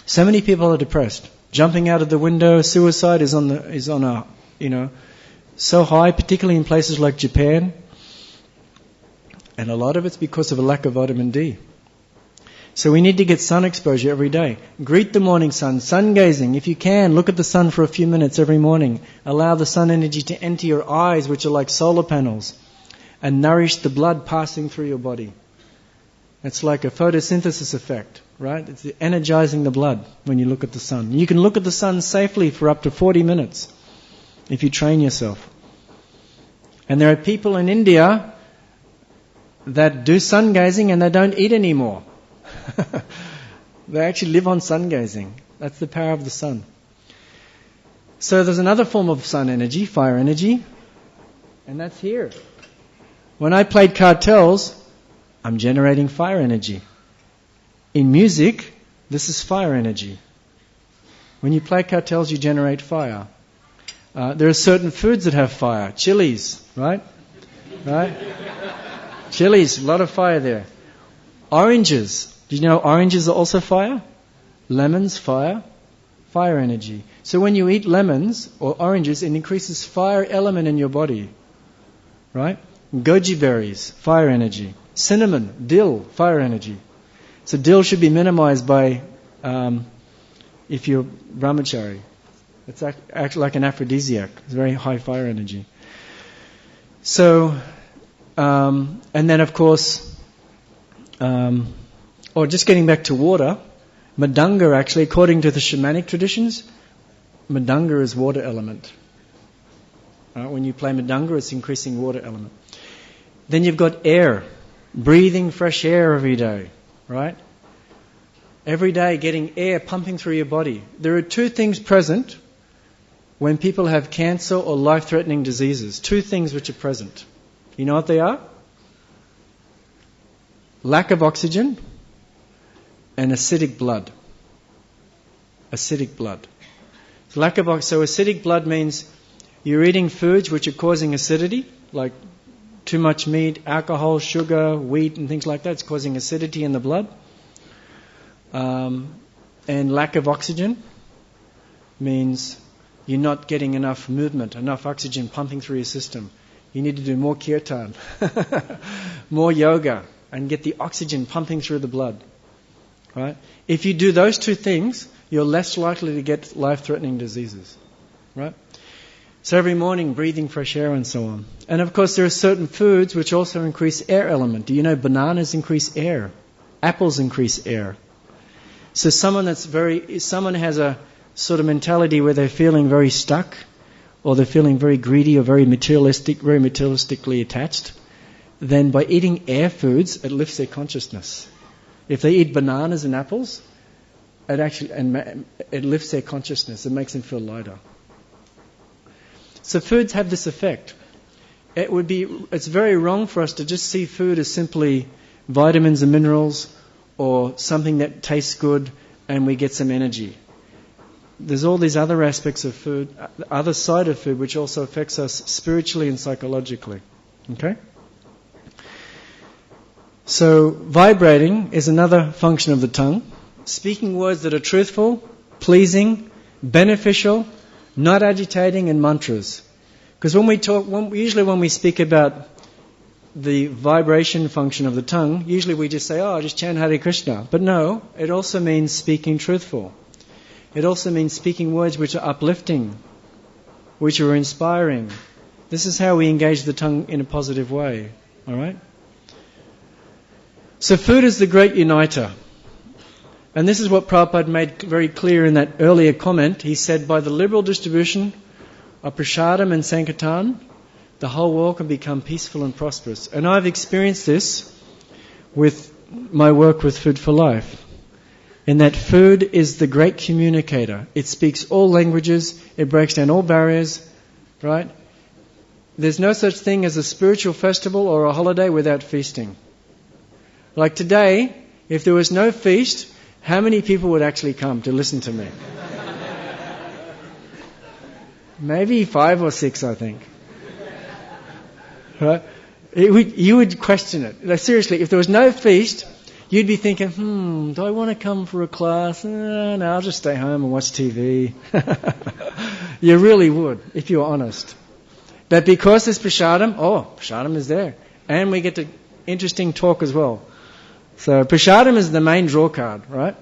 So many people are depressed. Jumping out of the window, suicide is on a so high, particularly in places like Japan. And a lot of it's because of a lack of vitamin D. So we need to get sun exposure every day. Greet the morning sun, sun gazing. If you can, look at the sun for a few minutes every morning. Allow the sun energy to enter your eyes, which are like solar panels, and nourish the blood passing through your body. It's like a photosynthesis effect, right? It's energizing the blood when you look at the sun. You can look at the sun safely for up to 40 minutes if you train yourself. And there are people in India that do sun gazing and they don't eat anymore. They actually live on sun gazing. That's the power of the sun. So there's another form of sun energy, fire energy, and that's here. When I played cartels, I'm generating fire energy. In music, this is fire energy. When you play cartels, you generate fire. There are certain foods that have fire. Chilies, right? Right? Chilies, a lot of fire there. Oranges. Do you know oranges are also fire? Lemons, fire. Fire energy. So when you eat lemons or oranges, it increases fire element in your body. Right? Goji berries, fire energy. Cinnamon, dill, fire energy. So dill should be minimized by, if you're brahmachari. It's actually like an aphrodisiac. It's very high fire energy. So, and then of course, or just getting back to water, Madanga actually, according to the shamanic traditions, Madanga is water element. When you play Madanga, it's increasing water element. Then you've got air, breathing fresh air every day, right? Every day getting air pumping through your body. There are two things present when people have cancer or life-threatening diseases. Two things which are present. You know what they are? Lack of oxygen and acidic blood. Acidic blood. So acidic blood means you're eating foods which are causing acidity, like too much meat, alcohol, sugar, wheat and things like that. It's causing acidity in the blood. And lack of oxygen means you're not getting enough movement, enough oxygen pumping through your system. You need to do more kirtan, more yoga, and get the oxygen pumping through the blood. Right? If you do those two things, you're less likely to get life-threatening diseases. Right? So every morning, breathing fresh air and so on. And of course, there are certain foods which also increase air element. Do you know bananas increase air? Apples increase air. So someone has a sort of mentality where they're feeling very stuck, or they're feeling very greedy or very materialistically attached, then by eating air foods, it lifts their consciousness. If they eat bananas and apples, it lifts their consciousness. It makes them feel lighter. So foods have this effect. It's very wrong for us to just see food as simply vitamins and minerals or something that tastes good and we get some energy. There's all these other aspects of food, the other side of food, which also affects us spiritually and psychologically. Okay? So vibrating is another function of the tongue. Speaking words that are truthful, pleasing, beneficial, not agitating, and mantras. Because usually when we speak about the vibration function of the tongue, usually we just say, just chant Hare Krishna. But no, it also means speaking truthful. It also means speaking words which are uplifting, which are inspiring. This is how we engage the tongue in a positive way. All right? So food is the great uniter. And this is what Prabhupada made very clear in that earlier comment. He said, by the liberal distribution of prasadam and sankirtan, the whole world can become peaceful and prosperous. And I've experienced this with my work with Food for Life. In that food is the great communicator. It speaks all languages. It breaks down all barriers. Right? There's no such thing as a spiritual festival or a holiday without feasting. Like today, if there was no feast, how many people would actually come to listen to me? Maybe 5 or 6, I think. Right? You would question it. Like, seriously, if there was no feast, you'd be thinking, do I want to come for a class? No, I'll just stay home and watch TV. You really would, if you were honest. But because there's prasadam, prasadam is there. And we get to interesting talk as well. So prasadam is the main draw card, right?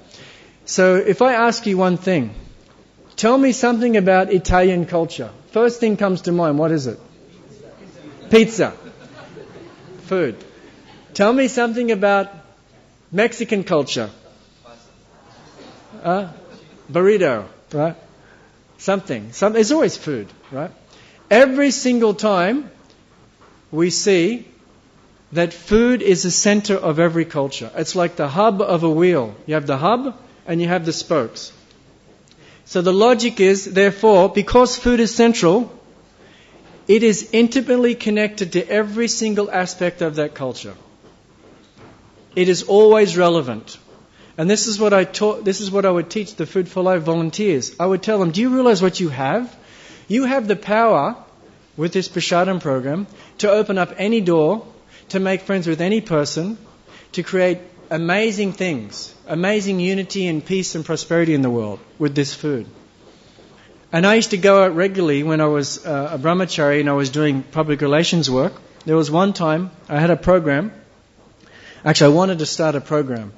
So if I ask you one thing, tell me something about Italian culture. First thing comes to mind, what is it? Pizza. Food. Tell me something about Mexican culture. Burrito, right? Something. It's always food, right? Every single time we see that food is the center of every culture. It's like the hub of a wheel. You have the hub and you have the spokes. So the logic is, therefore, because food is central, it is intimately connected to every single aspect of that culture. It is always relevant. And this is what I would teach the Food for Life volunteers. I would tell them, do you realize what you have? You have the power, with this Prasadam program, to open up any door, to make friends with any person, to create amazing things, amazing unity and peace and prosperity in the world with this food. And I used to go out regularly when I was a brahmachari and I was doing public relations work. There was one time I had a program. Actually, I wanted to start a program.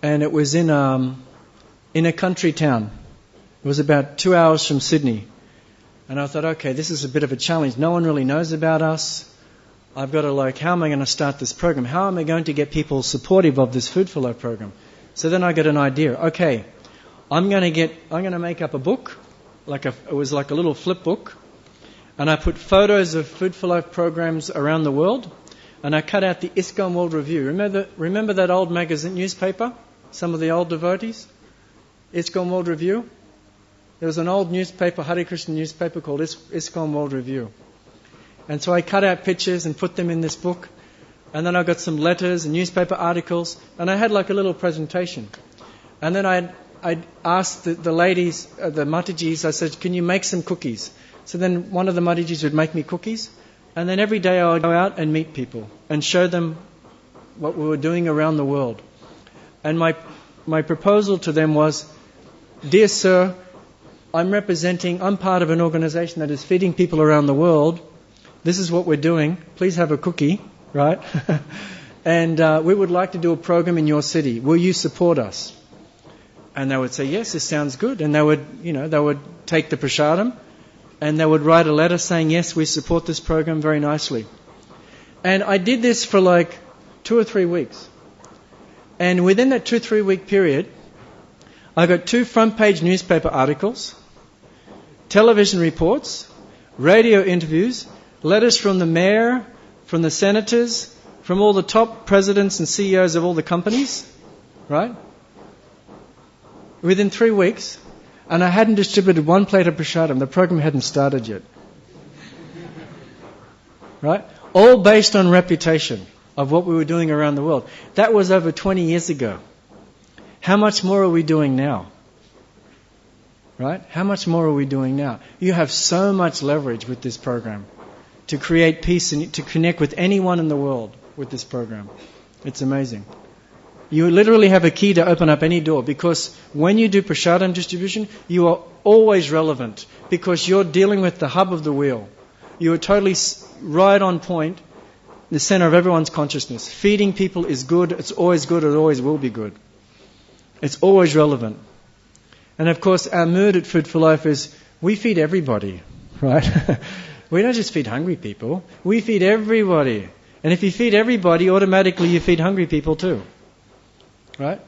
And it was in a country town. It was about 2 hours from Sydney. And I thought, okay, this is a bit of a challenge. No one really knows about us. I've got to how am I going to start this program? How am I going to get people supportive of this Food for Life program? So then I got an idea. Okay, I'm going to make up a book. It was like a little flip book. And I put photos of Food for Life programs around the world. And I cut out the ISKCON World Review. Remember that old magazine newspaper? Some of the old devotees? ISKCON World Review? There was an old newspaper, Hare Krishna newspaper called ISKCON World Review. And so I cut out pictures and put them in this book. And then I got some letters and newspaper articles. And I had a little presentation. And then I asked the ladies, the Matajis, I said, can you make some cookies? So then one of the Matajis would make me cookies. And then every day I would go out and meet people and show them what we were doing around the world. And my proposal to them was, dear sir, I'm part of an organization that is feeding people around the world. This is what we're doing. Please have a cookie, right? And we would like to do a program in your city. Will you support us? And they would say, yes, this sounds good. And they would take the prasadam and they would write a letter saying, yes, we support this program very nicely. And I did this for 2 or 3 weeks. And within that 2-3 week period, I got 2 front page newspaper articles, television reports, radio interviews, letters from the mayor, from the senators, from all the top presidents and CEOs of all the companies, right? Within 3 weeks, and I hadn't distributed 1 plate of prasadam. The program hadn't started yet. Right? All based on reputation of what we were doing around the world. That was over 20 years ago. How much more are we doing now? Right? How much more are we doing now? You have so much leverage with this program to create peace and to connect with anyone in the world with this program. It's amazing. You literally have a key to open up any door, because when you do prasadam distribution, you are always relevant because you're dealing with the hub of the wheel. You are totally right on point, the center of everyone's consciousness. Feeding people is good, it always will be good. It's always relevant. And of course, our mood at Food for Life is we feed everybody, right? We don't just feed hungry people, we feed everybody. And if you feed everybody, automatically you feed hungry people too. Right?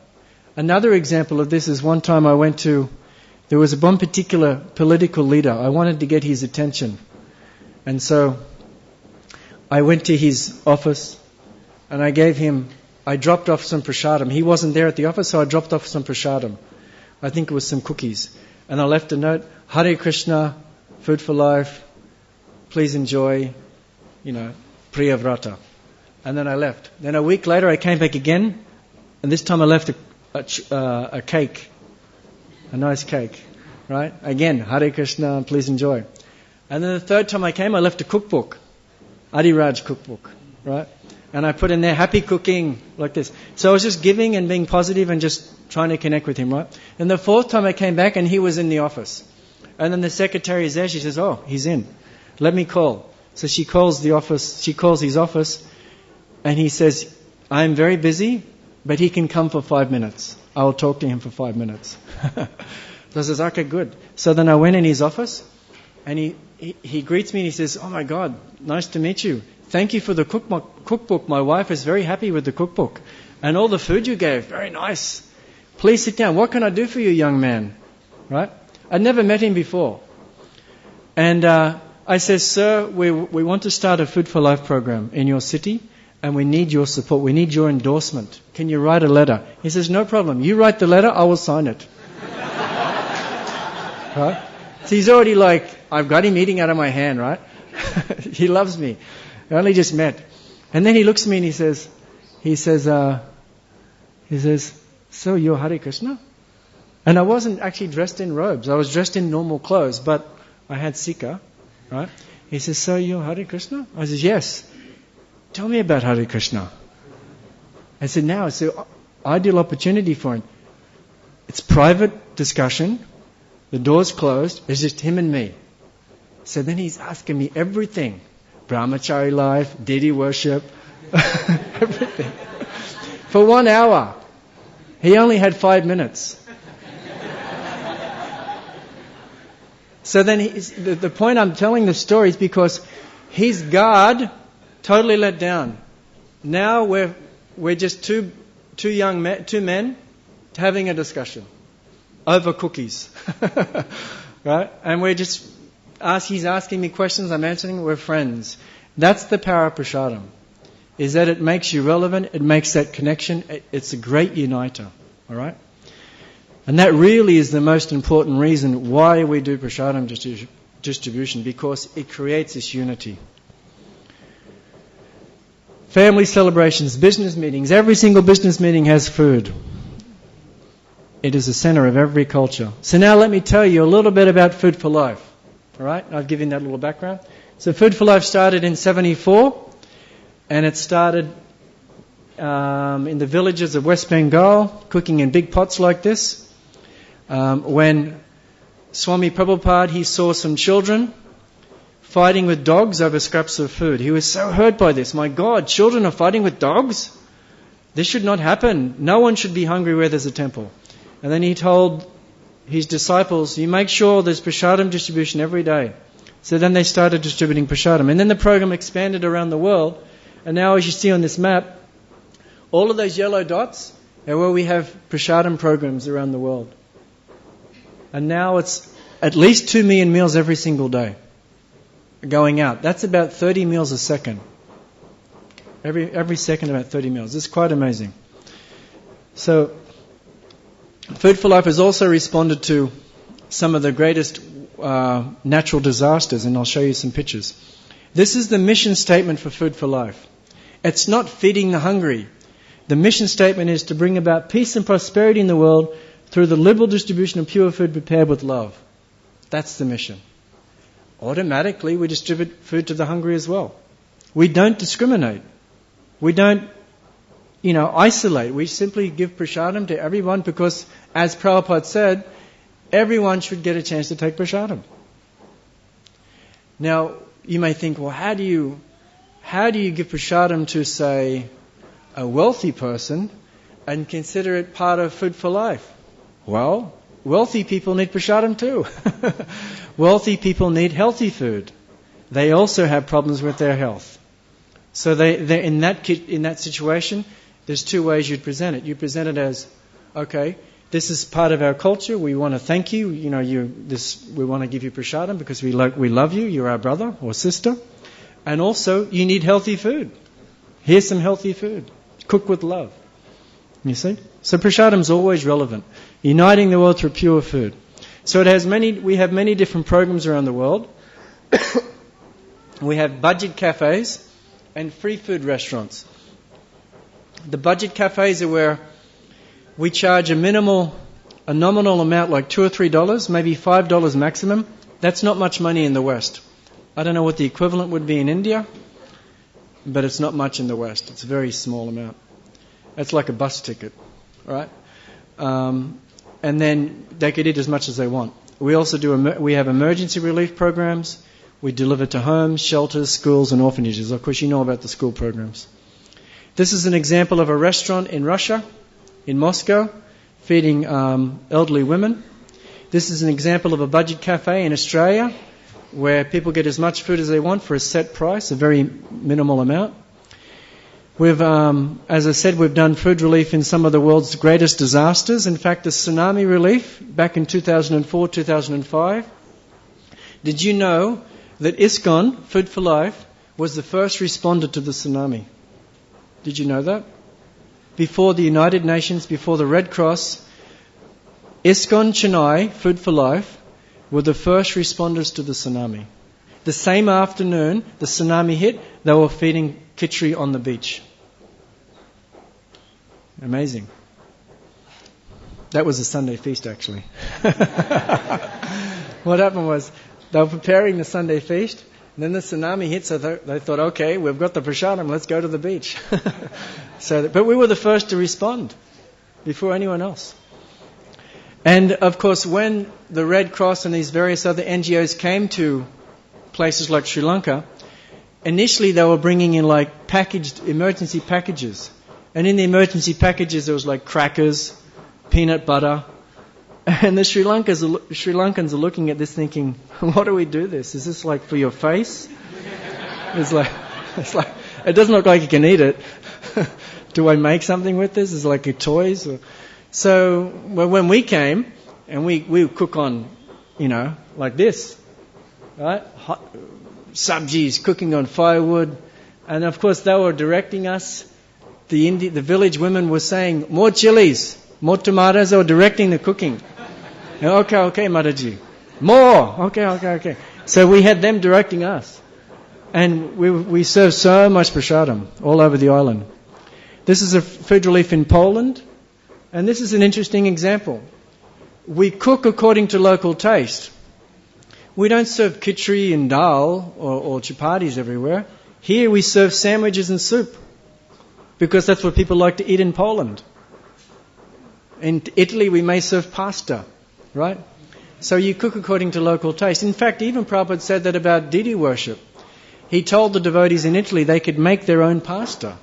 Another example of this is one time there was one particular political leader. I wanted to get his attention. And so I went to his office and I dropped off some prasadam. He wasn't there at the office, so I dropped off some prasadam. I think it was some cookies. And I left a note, Hare Krishna, Food for Life, please enjoy, Priyavrata. And then I left. Then a week later I came back again, and this time I left a cake, a nice cake, right? Again, Hare Krishna, please enjoy. And then the third time I came, I left a cookbook, Adiraj cookbook, right? And I put in there, happy cooking, like this. So I was just giving and being positive and just trying to connect with him, right? And the fourth time I came back and he was in the office. And then the secretary is there, she says, oh, he's in. Let me call. So she calls his office, and he says, I'm very busy, but he can come for 5 minutes. I will talk to him for 5 minutes. So I says, okay, good. So then I went in his office, and he greets me and he says, oh my God, nice to meet you. Thank you for the cookbook. My wife is very happy with the cookbook. And all the food you gave, very nice. Please sit down. What can I do for you, young man? Right? I'd never met him before. And I says, sir, we want to start a Food for Life program in your city. and we need your support. We need your endorsement. Can you write a letter? He says, no problem. You write the letter, I will sign it. Right? So he's already like, I've got him eating out of my hand, right? He loves me. We only just met. And then he looks at me and he says, so you're Hare Krishna? And I wasn't actually dressed in robes. I was dressed in normal clothes, but I had Sikha, right? He says, so you're Hare Krishna? I says, yes. Tell me about Hare Krishna. I said, now it's an ideal opportunity for him. It's private discussion. The door's closed. It's just him and me. So then he's asking me everything. Brahmachari life, deity worship, everything. For 1 hour. He only had 5 minutes. So then the point I'm telling the story is because his guard totally let down. Now we're just two men having a discussion over cookies. Right? And we're just he's asking me questions, I'm answering, we're friends. That's the power of prasadam. Is that it makes you relevant, it makes that connection, it's a great uniter. Alright? And that really is the most important reason why we do prasadam distribution, because it creates this unity. Family celebrations, business meetings, every single business meeting has food. It is the center of every culture. So now let me tell you a little bit about Food for Life. Alright, I've given that little background. So Food for Life started in 1974, and it started in the villages of West Bengal, cooking in big pots like this. When Swami Prabhupada, he saw some children fighting with dogs over scraps of food. He was so hurt by this. My God, children are fighting with dogs? This should not happen. No one should be hungry where there's a temple. And then he told his disciples, you make sure there's prasadam distribution every day. So then they started distributing prasadam. And then the program expanded around the world. And now, as you see on this map, all of those yellow dots are where we have prasadam programs around the world. And now it's at least 2 million meals every single day going out. That's about 30 meals a second. Every second about 30 meals. It's quite amazing. So Food for Life has also responded to some of the greatest natural disasters, and I'll show you some pictures. This is the mission statement for Food for Life. It's not feeding the hungry. The mission statement is to bring about peace and prosperity in the world through the liberal distribution of pure food prepared with love. That's the mission. Automatically, we distribute food to the hungry as well. We don't discriminate. We don't, isolate. We simply give prasadam to everyone because, as Prabhupada said, everyone should get a chance to take prasadam. Now, you may think, well, how do you give prasadam to, say, a wealthy person and consider it part of Food for Life? Well, wealthy people need prasadam too. Wealthy people need healthy food. They also have problems with their health. So they in that situation, there's 2 ways you'd present it. You present it as, okay, this is part of our culture. We want to thank you. We want to give you prasadam because we love you. You're our brother or sister. And also, you need healthy food. Here's some healthy food. Cook with love. You see? So prasadam is always relevant. Uniting the world through pure food. So we have many different programs around the world. We have budget cafes and free food restaurants. The budget cafes are where we charge a nominal amount, like $2 or $3, maybe $5 maximum. That's not much money in the West. I don't know what the equivalent would be in India, but it's not much in the West. It's a very small amount. It's like a bus ticket, right? And then they could eat as much as they want. We also we have emergency relief programs. We deliver to homes, shelters, schools, and orphanages. Of course, you know about the school programs. This is an example of a restaurant in Russia, in Moscow, feeding elderly women. This is an example of a budget cafe in Australia, where people get as much food as they want for a set price, a very minimal amount. As I said, we've done food relief in some of the world's greatest disasters. In fact, the tsunami relief back in 2004, 2005. Did you know that ISKCON, Food for Life, was the first responder to the tsunami? Did you know that? Before the United Nations, before the Red Cross, ISKCON Chennai, Food for Life, were the first responders to the tsunami. The same afternoon the tsunami hit, they were feeding khichdi on the beach. Amazing. That was a Sunday feast, actually. What happened was, they were preparing the Sunday feast, and then the tsunami hit, so they thought, okay, we've got the prasadam, let's go to the beach. But we were the first to respond, before anyone else. And of course, when the Red Cross and these various other NGOs came to places like Sri Lanka, initially they were bringing in like packaged emergency packages. And in the emergency packages there was like crackers, peanut butter. And the Sri Lankans are looking at this thinking, what do we do this? Is this like for your face? It's like, it doesn't look like you can eat it. Do I make something with this? Is it like your toys? So when we came, and we would cook on, like this, right? Hot sabjis, cooking on firewood. And of course they were directing us. The village women were saying, more chilies, more tomatoes. They were directing the cooking. Okay, Mataji. More. Okay. So we had them directing us. And we served so much prasadam all over the island. This is a food relief in Poland. And this is an interesting example. We cook according to local taste. We don't serve khichdi and dal or chapatis everywhere. Here we serve sandwiches and soup. Because that's what people like to eat in Poland. In Italy we may serve pasta. Right? So you cook according to local taste. In fact, even Prabhupada said that about deity worship. He told the devotees in Italy they could make their own pasta,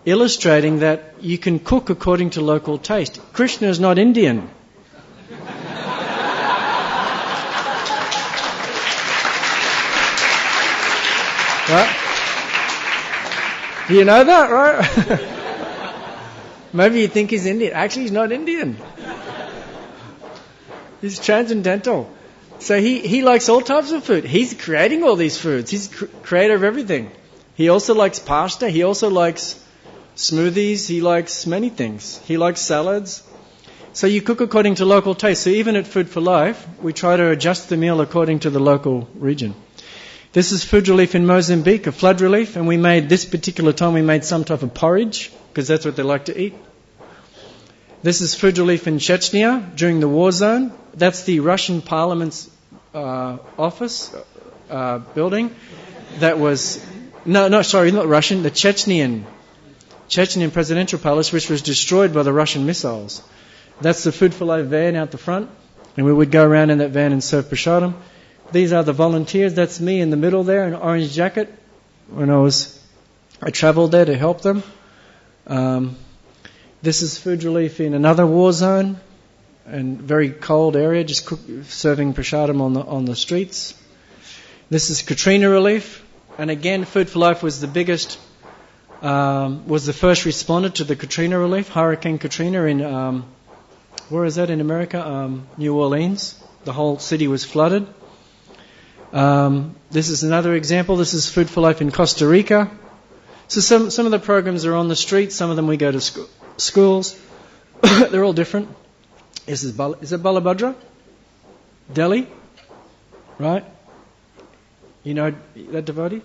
illustrating that you can cook according to local taste. Krishna is not Indian. Right? You know that, right? Maybe you think he's Indian. Actually, he's not Indian. He's transcendental. So he likes all types of food. He's creating all these foods. He's creator of everything. He also likes pasta. He also likes smoothies. He likes many things. He likes salads. So you cook according to local taste. So even at Food for Life, we try to adjust the meal according to the local region. This is food relief in Mozambique, a flood relief. And this particular time we made some type of porridge, because that's what they like to eat. This is food relief in Chechnya during the war zone. That's the Russian Parliament's office building. That was not Russian. The Chechnyan presidential palace, which was destroyed by the Russian missiles. That's the Food for Life van out the front, and we would go around in that van and serve prasadam. These are the volunteers. That's me in the middle there, an orange jacket. When I travelled there to help them. This is food relief in another war zone and very cold area, just serving prasadam on the streets. This is Katrina relief, and again, Food for Life was the biggest, was the first responder to the Katrina relief, Hurricane Katrina in where is that in America? New Orleans. The whole city was flooded. This is another example. This is Food for Life in Costa Rica. So some of the programs are on the street. Some of them we go to schools. They're all different. Is it Balabhadra? Delhi? Right? You know that devotee?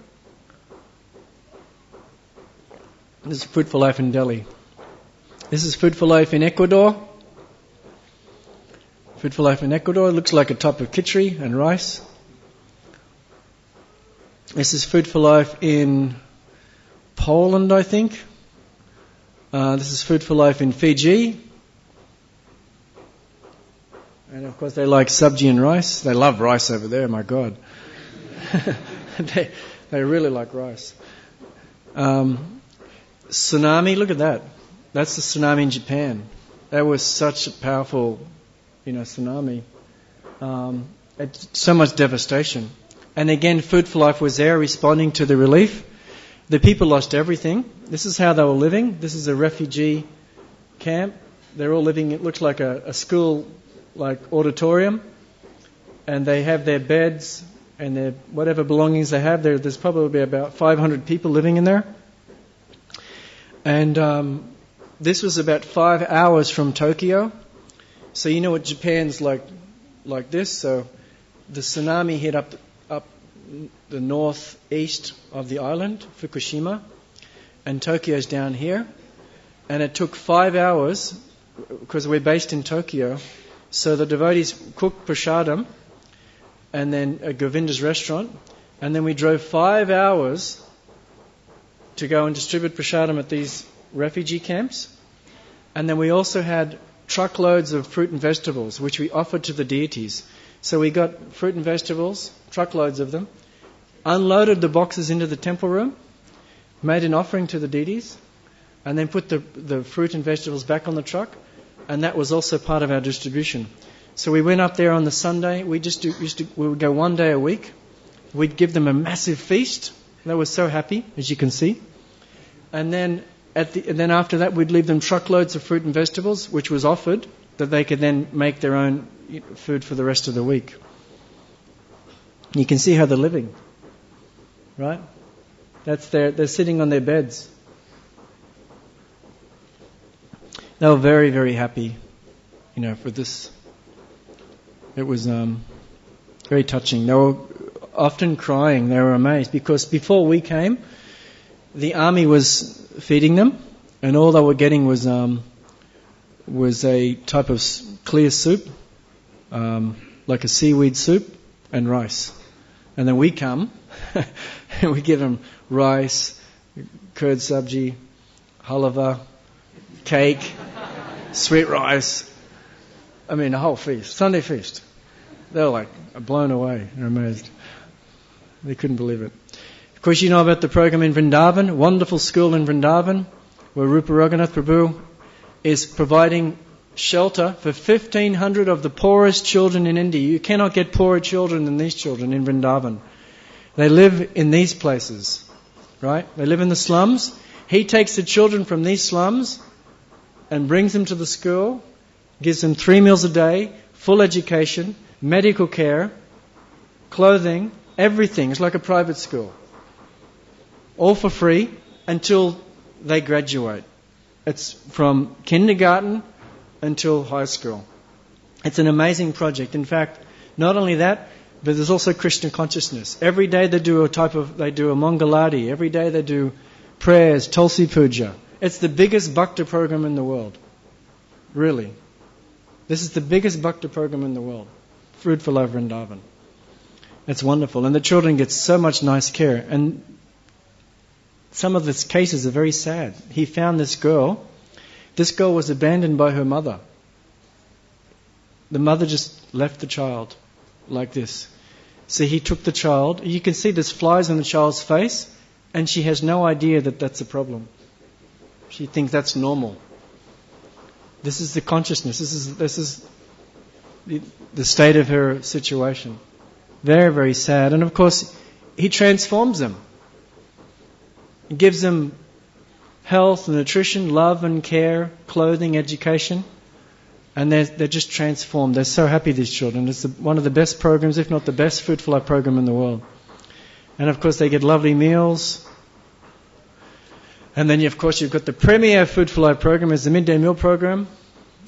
This is Food for Life in Delhi. This is Food for Life in Ecuador. Food for Life in Ecuador. It looks like a type of khichdi and rice. This is Food for Life in Poland, I think. This is Food for Life in Fiji. And of course they like sabji and rice. They love rice over there, my God. They really like rice. Tsunami, look at that. That's the tsunami in Japan. That was such a powerful, tsunami. So much devastation. And again, Food for Life was there responding to the relief. The people lost everything. This is how they were living. This is a refugee camp. They're all living, it looks like a school, like auditorium. And they have their beds and their whatever belongings they have. There's probably about 500 people living in there. And this was about 5 hours from Tokyo. So you know what Japan's like this. So the tsunami hit up the northeast of the island, Fukushima, and Tokyo's down here. And it took 5 hours, because we're based in Tokyo, so the devotees cooked prasadam, and then at Govinda's restaurant, and then we drove 5 hours to go and distribute prasadam at these refugee camps. And then we also had truckloads of fruit and vegetables, which we offered to the deities. So we got fruit and vegetables, truckloads of them, unloaded the boxes into the temple room, made an offering to the deities, and then put the fruit and vegetables back on the truck, and that was also part of our distribution. So we went up there on the Sunday. We would go 1 day a week. We'd give them a massive feast. They were so happy, as you can see. And then after that, we'd leave them truckloads of fruit and vegetables, which was offered, that they could then make their own food for the rest of the week. You can see how they're living, right? They're sitting on their beds. They were very, very happy, for this. It was very touching. They were often crying. They were amazed because before we came, the army was feeding them, and all they were getting was a type of clear soup, like a seaweed soup, and rice. And then we come, and we give them rice, curd sabji, halava, cake, sweet rice. I mean, a whole feast, Sunday feast. They were blown away and amazed. They couldn't believe it. Of course, you know about the program in Vrindavan, wonderful school in Vrindavan, where Rupa Raghunath Prabhu is providing shelter for 1,500 of the poorest children in India. You cannot get poorer children than these children in Vrindavan. They live in these places, right? They live in the slums. He takes the children from these slums and brings them to the school, gives them 3 meals a day, full education, medical care, clothing, everything. It's like a private school. All for free until they graduate. It's from kindergarten until high school. It's an amazing project. In fact, not only that, but there's also Krishna Consciousness. Every day they do a Mangaladi. Every day they do prayers, Tulsi Puja. It's the biggest bhakti program in the world. Really. This is the biggest bhakti program in the world. Food for Love Vrindavan. It's wonderful. And the children get so much nice care. And some of the cases are very sad. He found this girl. This girl was abandoned by her mother. The mother just left the child like this. So he took the child. You can see there's flies on the child's face, and she has no idea that that's a problem. She thinks that's normal. This is the consciousness. This is the state of her situation. Very, very sad. And of course, he transforms them. He gives them health, nutrition, love and care, clothing, education. And they're just transformed. They're so happy, these children. It's one of the best programs, if not the best Food for Life program in the world. And of course, they get lovely meals. And then, of course, you've got the premier Food for Life program is the midday meal program.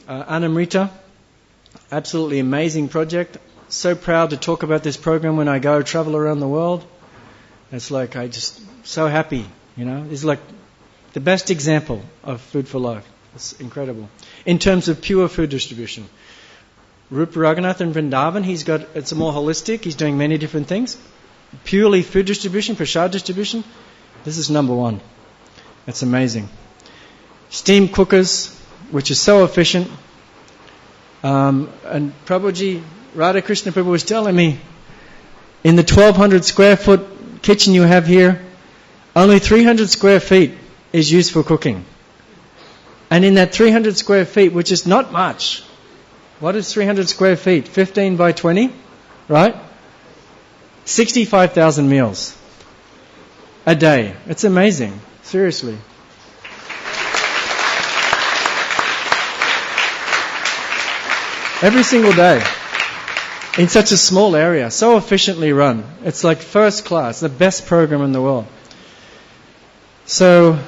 Anamrita. Absolutely amazing project. So proud to talk about this program when I go travel around the world. It's like I just so happy, It's like the best example of Food for Life. It's incredible. In terms of pure food distribution. Rupa Raghunath in Vrindavan, it's more holistic. He's doing many different things. Purely food distribution, prasad distribution, this is number one. It's amazing. Steam cookers, which is so efficient. And Prabhuji, Hare Krishna Prabhu was telling me, in the 1,200 square foot kitchen you have here, only 300 square feet is used for cooking. And in that 300 square feet, which is not much, what is 300 square feet? 15 by 20, right? 65,000 meals a day. It's amazing. Seriously. Every single day. In such a small area. So efficiently run. It's like first class. The best program in the world. So,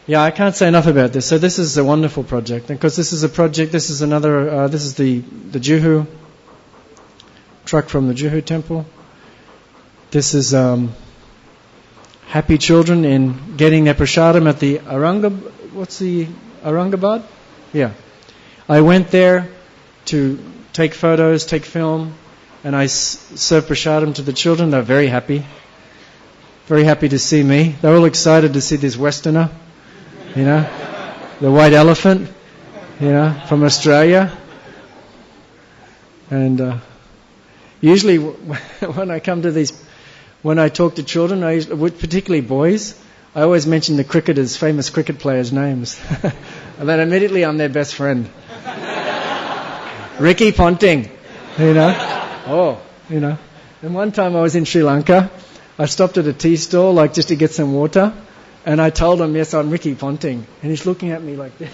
Yeah, I can't say enough about this. So this is a wonderful project, because this is a project. This is another. This is the Juhu truck from the Juhu temple. This is happy children in getting their prasadam at the Aurangabad? Yeah. I went there to take photos, take film, and I served prasadam to the children. They're very happy. Very happy to see me. They're all excited to see this Westerner, the white elephant, from Australia. And usually when I come to when I talk to children, particularly boys, I always mention the cricketers, famous cricket players' names. And then immediately I'm their best friend. Ricky Ponting, And one time I was in Sri Lanka, I stopped at a tea stall, just to get some water, and I told him, yes, I'm Ricky Ponting. And he's looking at me like this.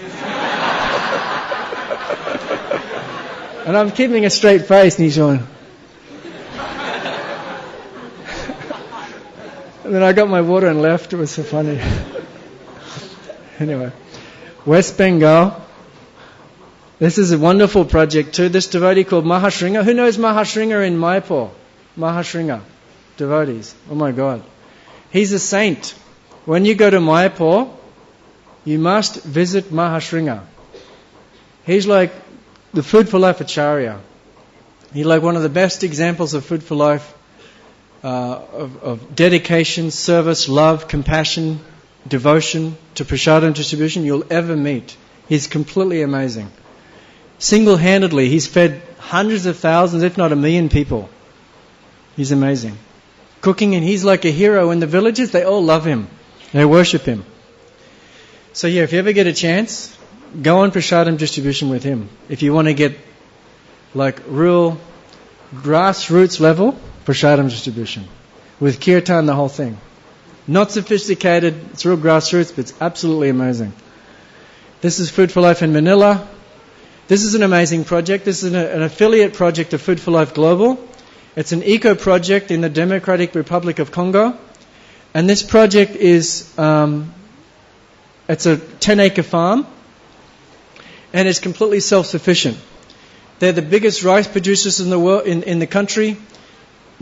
And I'm keeping a straight face, and he's going... And then I got my water and left. It was so funny. Anyway, West Bengal. This is a wonderful project too. This devotee called Mahashringa. Who knows Mahashringa in Mayapur? Mahashringa. Devotees. Oh my God. He's a saint. When you go to Mayapur, you must visit Mahashringa. He's like the Food for Life Acharya. He's like one of the best examples of Food for Life, of dedication, service, love, compassion, devotion to prasadam distribution you'll ever meet. He's completely amazing. Single-handedly, he's fed hundreds of thousands, if not 1 million people. He's amazing. Cooking, and he's like a hero in the villages. They all love him. They worship him. So yeah, if you ever get a chance, go on prasadam distribution with him. If you want to get real grassroots level prasadam distribution. With kirtan, the whole thing. Not sophisticated, it's real grassroots, but it's absolutely amazing. This is Food for Life in Manila. This is an amazing project. This is an affiliate project of Food for Life Global. It's an eco-project in the Democratic Republic of Congo. And this project is, it's a 10-acre farm, and it's completely self-sufficient. They're the biggest rice producers in the world, in the country.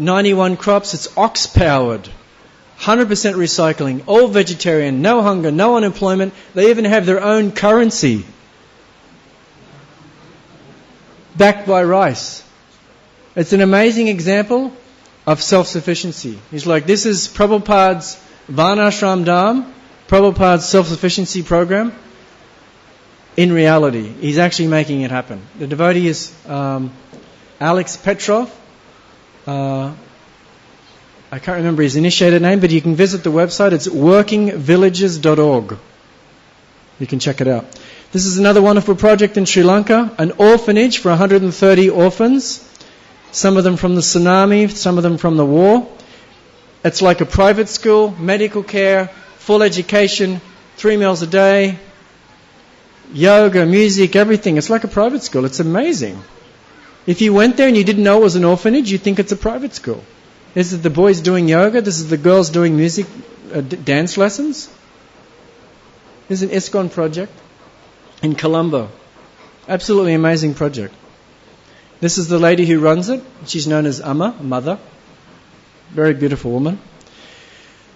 91 crops. It's ox-powered. 100% recycling. All vegetarian. No hunger. No unemployment. They even have their own currency. Backed by rice. It's an amazing example of self-sufficiency. He's like, this is Prabhupada's Varnashram Dham, Prabhupada's self-sufficiency program. In reality, he's actually making it happen. The devotee is Alex Petrov. I can't remember his initiated name, but you can visit the website. It's workingvillages.org. You can check it out. This is another wonderful project in Sri Lanka, an orphanage for 130 orphans, some of them from the tsunami, some of them from the war. It's like a private school, medical care, full education, 3 meals a day, yoga, music, everything. It's like a private school. It's amazing. If you went there and you didn't know it was an orphanage, you'd think it's a private school. This is the boys doing yoga. This is the girls doing music, dance lessons. This is an ISKCON project in Colombo. Absolutely amazing project. This is the lady who runs it. She's known as Amma, mother. Very beautiful woman.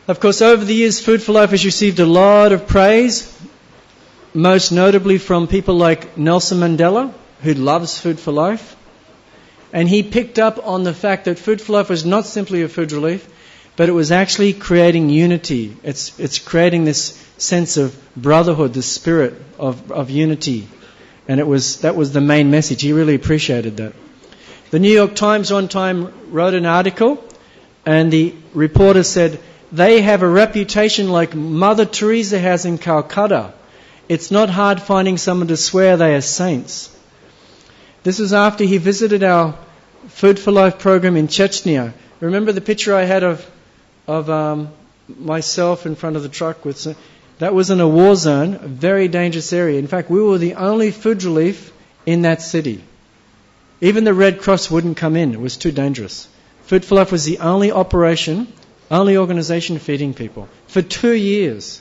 Of course, over the years, Food for Life has received a lot of praise, most notably from people like Nelson Mandela, who loves Food for Life. And he picked up on the fact that Food for Life was not simply a food relief, but it was actually creating unity. It's creating this sense of brotherhood, the spirit of unity. And that was the main message. He really appreciated that. The New York Times one time wrote an article, and the reporter said, they have a reputation like Mother Teresa has in Calcutta. It's not hard finding someone to swear they are saints. This was after he visited our Food for Life program in Chechnya. Remember the picture I had of myself in front of the truck with... That was in a war zone, a very dangerous area. In fact, we were the only food relief in that city. Even the Red Cross wouldn't come in. It was too dangerous. Food for Life was the only operation, only organization feeding people for 2 years.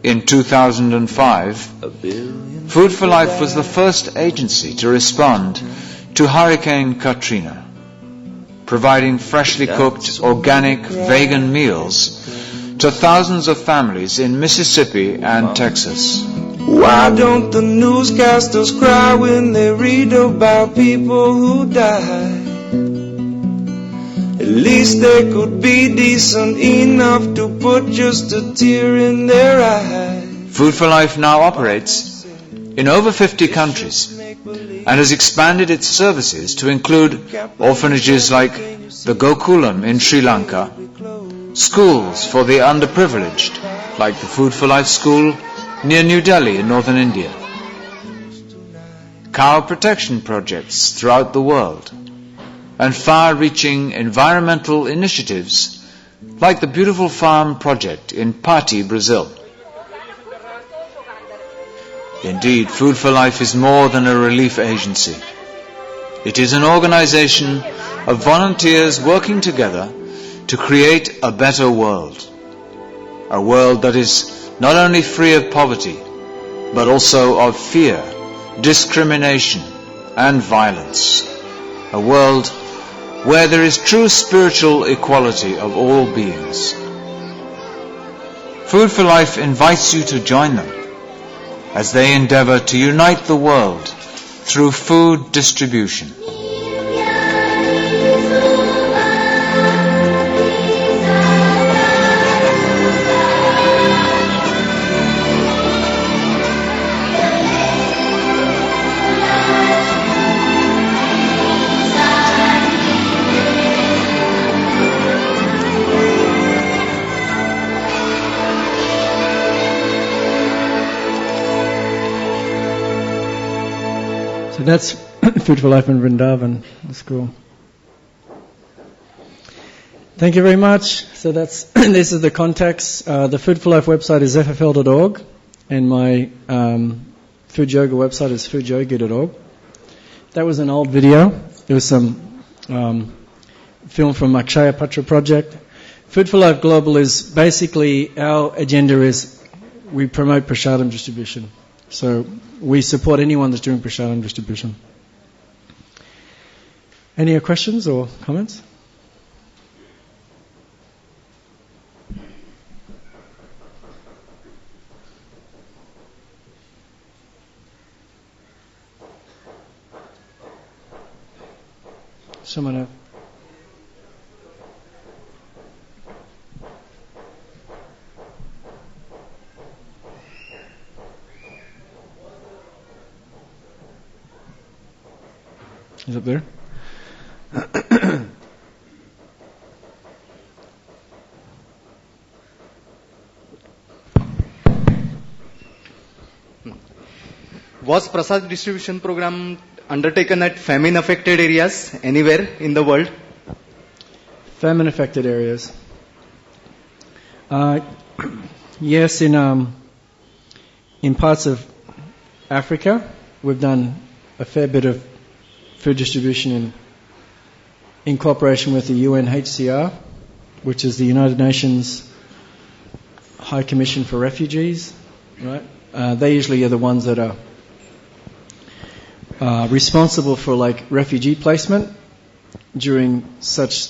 In 2005, Food for Life was the first agency to respond to Hurricane Katrina, providing freshly cooked, organic, vegan meals to thousands of families in Mississippi and Texas. Why don't the newscasters cry when they read about people who die? At least they could be decent enough to put just a tear in their eye. Food for Life now operates in over 50 countries and has expanded its services to include orphanages like the Gokulam in Sri Lanka, schools for the underprivileged like the Food for Life school near New Delhi in northern India, cow protection projects throughout the world, and far-reaching environmental initiatives like the Beautiful Farm project in Pati, Brazil. Indeed, Food for Life is more than a relief agency. It is an organization of volunteers working together to create a better world. A world that is not only free of poverty, but also of fear, discrimination, and violence. A world where there is true spiritual equality of all beings. Food for Life invites you to join them as they endeavor to unite the world through food distribution. So that's Food for Life in Vrindavan. That's cool. Thank you very much. So that's this is the context. The Food for Life website is ffl.org, and my Food Yoga website is foodyogi.org. That was an old video. There was some film from Akshaya Patra project. Food for Life Global is basically, our agenda is we promote prasadam distribution. So we support anyone that's doing prasadam distribution. Any questions or comments? Someone have? Is it there? Was prasad distribution program undertaken at famine affected areas anywhere in the world? Famine affected areas. Yes, in parts of Africa, we've done a fair bit of food distribution in cooperation with the UNHCR, which is the United Nations High Commission for Refugees. Right? They usually are the ones that are responsible for like refugee placement during such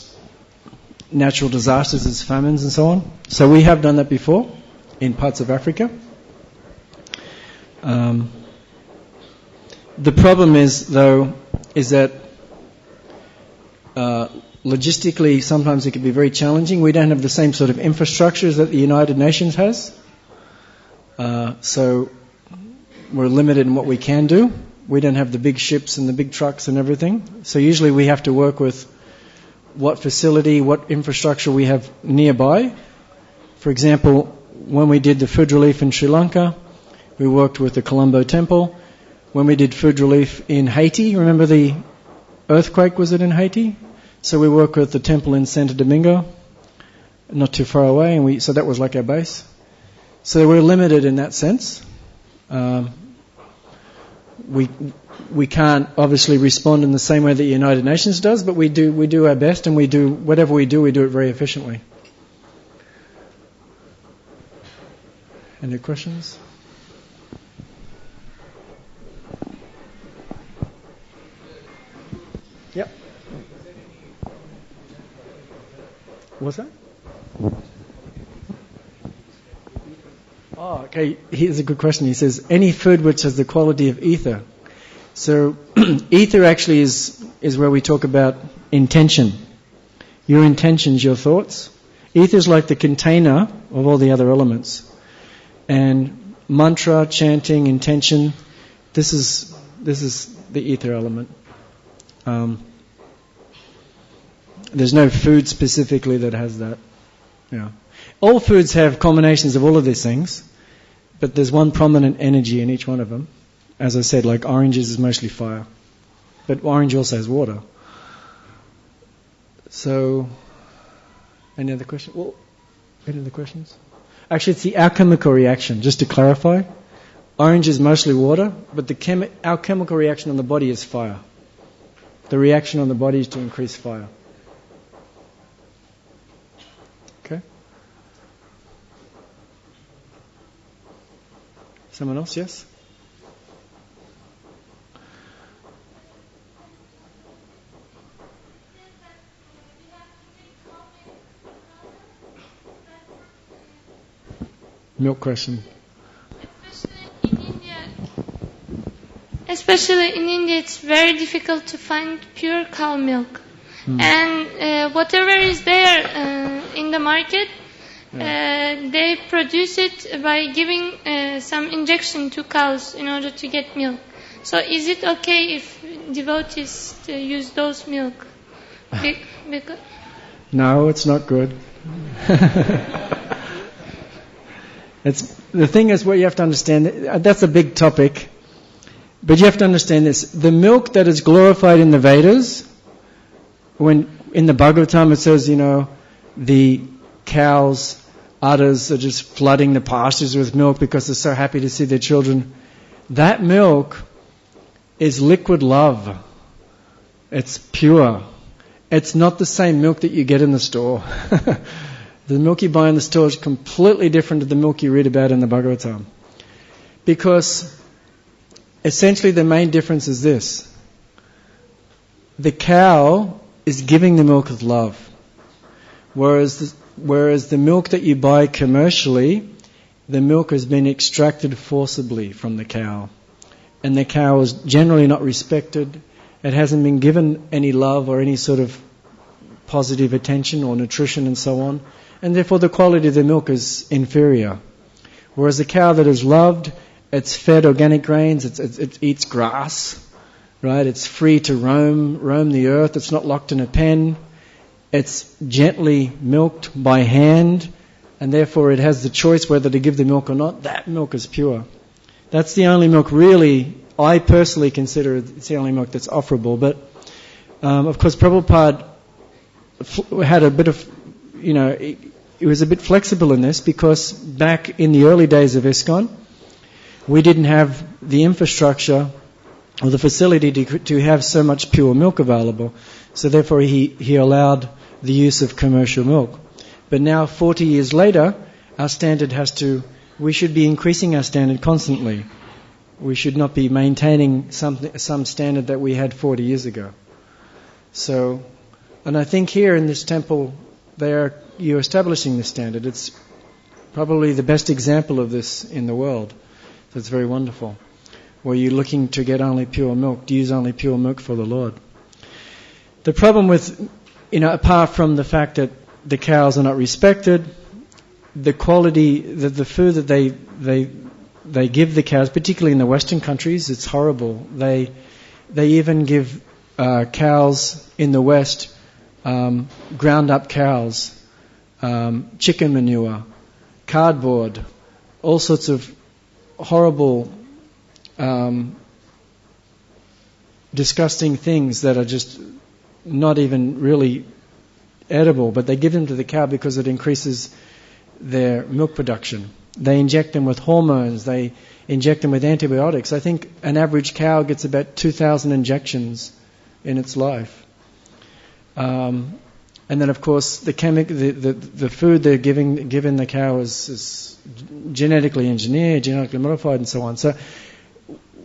natural disasters as famines and so on. So we have done that before in parts of Africa. The problem is, though, is that logistically sometimes it can be very challenging. We don't have the same sort of infrastructures that the United Nations has. So we're limited in what we can do. We don't have the big ships and the big trucks and everything. So usually we have to work with what facility, what infrastructure we have nearby. For example, when we did the food relief in Sri Lanka, we worked with the Colombo Temple. When we did food relief in Haiti, remember the earthquake, was it in Haiti? So we worked with the temple in Santo Domingo, not too far away, and so that was like our base. So we're limited in that sense. We can't obviously respond in the same way that the United Nations does, but we do our best, and we do whatever we do it very efficiently. Any questions? Yep. What's that? Oh, okay. Here's a good question. He says, any food which has the quality of ether. So, ether actually is where we talk about intention. Your intentions, your thoughts. Ether is like the container of all the other elements. And mantra, chanting, intention, this is the ether element. There's no food specifically that has that. Yeah. All foods have combinations of all of these things, but there's one prominent energy in each one of them. As I said, like oranges is mostly fire, but orange also has water. So, any other questions? Well, any other questions? Actually, it's the alchemical reaction. Just to clarify, orange is mostly water, but the alchemical reaction on the body is fire. The reaction on the body is to increase fire. Okay. Someone else? Yes. Milk question. Especially in India, it's very difficult to find pure cow milk. And whatever is there in the market, they produce it by giving some injection to cows in order to get milk. So is it okay if devotees use those milk? No, it's not good. The thing is, what you have to understand, that's a big topic, but you have to understand this. The milk that is glorified in the Vedas, when in the Bhagavatam it says, the cows, udders are just flooding the pastures with milk because they're so happy to see their children. That milk is liquid love. It's pure. It's not the same milk that you get in the store. The milk you buy in the store is completely different to the milk you read about in the Bhagavatam. Because essentially the main difference is this. The cow is giving the milk with love. Whereas the milk that you buy commercially, the milk has been extracted forcibly from the cow. And the cow is generally not respected. It hasn't been given any love or any sort of positive attention or nutrition and so on. And therefore the quality of the milk is inferior. Whereas the cow that is loved, it's fed organic grains, it eats grass, right? It's free to roam the earth. It's not locked in a pen. It's gently milked by hand, and therefore it has the choice whether to give the milk or not. That milk is pure. That's the only milk really, I personally consider it's the only milk that's offerable. But of course Prabhupada had a bit of, it was a bit flexible in this, because back in the early days of ISKCON, we didn't have the infrastructure or the facility to have so much pure milk available. So therefore he allowed the use of commercial milk. But now 40 years later, our standard we should be increasing our standard constantly. We should not be maintaining some standard that we had 40 years ago. So, and I think here in this temple, you're establishing this standard. It's probably the best example of this in the world. So it's very wonderful. Where you're looking to get only pure milk, to use only pure milk for the Lord. The problem with, apart from the fact that the cows are not respected, the quality, the food that they give the cows, particularly in the Western countries, it's horrible. They even give cows in the West ground up cows, chicken manure, cardboard, all sorts of horrible, disgusting things that are just not even really edible, but they give them to the cow because it increases their milk production. They inject them with hormones, they inject them with antibiotics. I think an average cow gets about 2,000 injections in its life. And And then, of course, the food they're giving the cow is genetically engineered, genetically modified, and so on. So,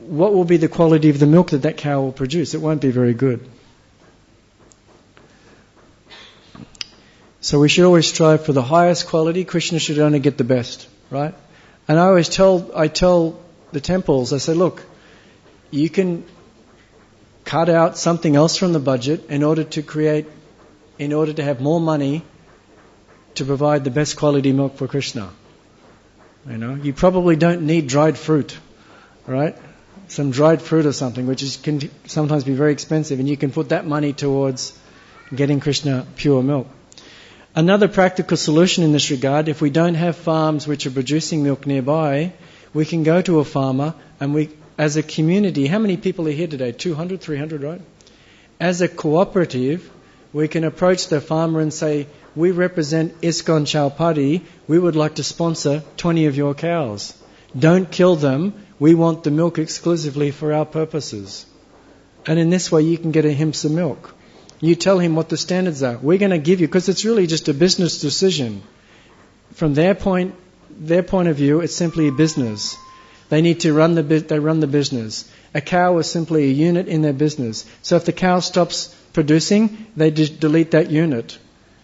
what will be the quality of the milk that cow will produce? It won't be very good. So we should always strive for the highest quality. Krishna should only get the best, right? And I tell the temples, I say, look, you can cut out something else from the budget in order to have more money to provide the best quality milk for Krishna. You know, you probably don't need dried fruit, right? Some dried fruit or something, which can sometimes be very expensive, and you can put that money towards getting Krishna pure milk. Another practical solution in this regard, if we don't have farms which are producing milk nearby, we can go to a farmer and we, as a community, how many people are here today? 200, 300, right? As a cooperative, we can approach the farmer and say, we represent ISKCON Chowpatty, we would like to sponsor 20 of your cows. Don't kill them, we want the milk exclusively for our purposes. And in this way you can get a himsa milk. You tell him what the standards are. We're going to give you, because it's really just a business decision. From their point of view, it's simply a business. They need to run the business. A cow is simply a unit in their business. So if the cow stops producing, they delete that unit.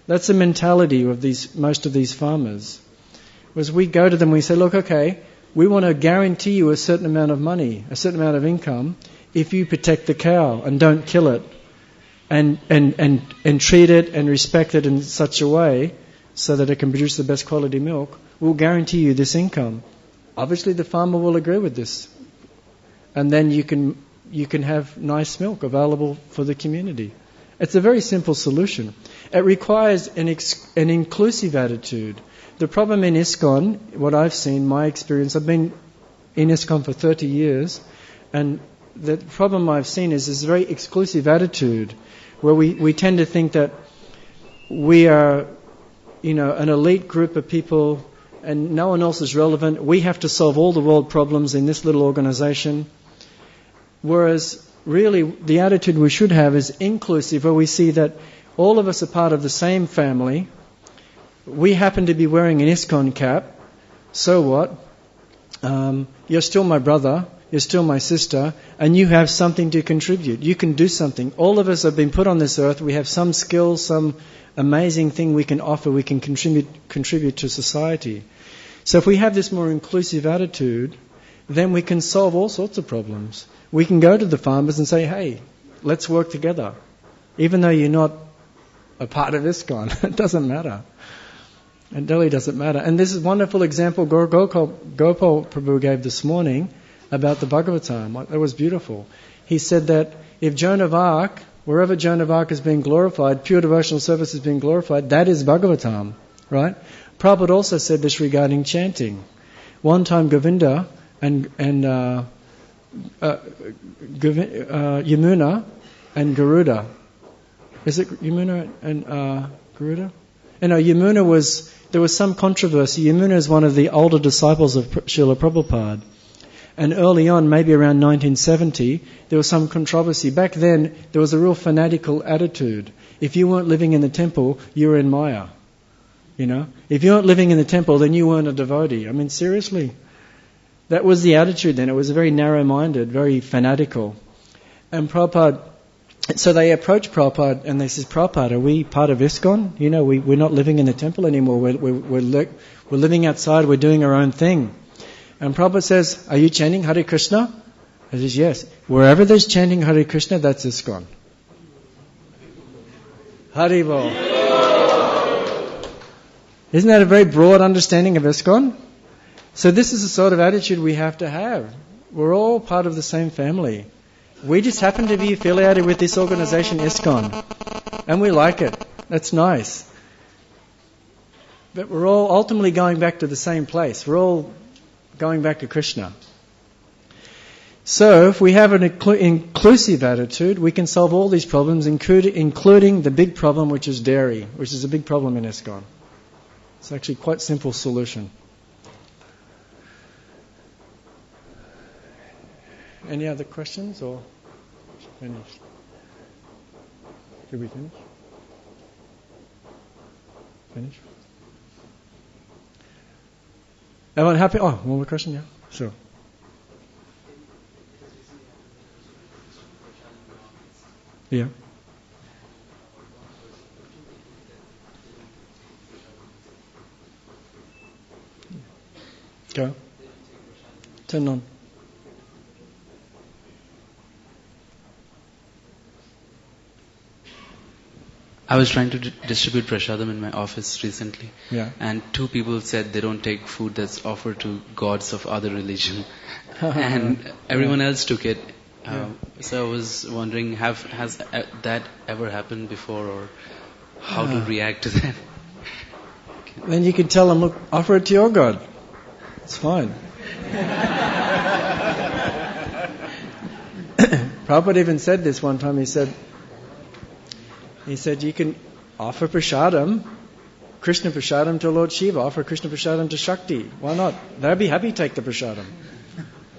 That's the mentality of most of these farmers. Whereas we go to them, we say, look, okay, we want to guarantee you a certain amount of money, a certain amount of income, if you protect the cow and don't kill it. And treat it and respect it in such a way so that it can produce the best quality milk, we'll guarantee you this income. Obviously the farmer will agree with this. And then you can have nice milk available for the community. It's a very simple solution. It requires an inclusive attitude. The problem in ISKCON, what I've seen, my experience, I've been in ISKCON for 30 years, and the problem I've seen is this very exclusive attitude where we tend to think that we are, an elite group of people and no one else is relevant. We have to solve all the world problems in this little organization. Whereas really the attitude we should have is inclusive, where we see that all of us are part of the same family. We happen to be wearing an ISKCON cap. So what? You're still my brother. You're still my sister, and you have something to contribute. You can do something. All of us have been put on this earth. We have some skill, some amazing thing we can offer. We can contribute to society. So if we have this more inclusive attitude, then we can solve all sorts of problems. We can go to the farmers and say, hey, let's work together. Even though you're not a part of ISKCON, it doesn't matter. It really doesn't matter. And this is a wonderful example Gopal Prabhu gave this morning about the Bhagavatam. That was beautiful. He said that if Joan of Arc, wherever Joan of Arc is being glorified, pure devotional service is being glorified, that is Bhagavatam, right? Prabhupada also said this regarding chanting. One time Govinda and Yamuna and Garuda. Is it Yamuna and Garuda? Yamuna there was some controversy. Yamuna is one of the older disciples of Srila Prabhupada. And early on, maybe around 1970, there was some controversy. Back then, there was a real fanatical attitude. If you weren't living in the temple, you were in Maya. If you weren't living in the temple, then you weren't a devotee. I mean, seriously. That was the attitude then. It was very narrow-minded, very fanatical. And Prabhupada, so they approached Prabhupada and they said, Prabhupada, are we part of ISKCON? We're not living in the temple anymore. We're living outside. We're doing our own thing. And Prabhupada says, are you chanting Hare Krishna? I says, yes. Wherever there's chanting Hare Krishna, that's ISKCON. Haribol. Isn't that a very broad understanding of ISKCON? So this is the sort of attitude we have to have. We're all part of the same family. We just happen to be affiliated with this organization, ISKCON. And we like it. That's nice. But we're all ultimately going back to the same place. We're all going back to Krishna. So if we have an inclusive attitude, we can solve all these problems, including the big problem, which is dairy, which is a big problem in ISKCON. It's actually quite a simple solution. Any other questions, or finished? Did we finish? Finish? Everyone happy? Oh, one more question, yeah? Sure. Yeah. Go. Turn on. I was trying to distribute prasadam in my office recently, and 2 people said they don't take food that's offered to gods of other religion, and everyone else took it. So I was wondering, has that ever happened before, or how to react to that? Then you can tell them, look, offer it to your God. It's fine. Prabhupada even said this one time. He said, you can offer prasadam, Krishna prasadam to Lord Shiva, offer Krishna prasadam to Shakti. Why not? They'll be happy to take the prasadam.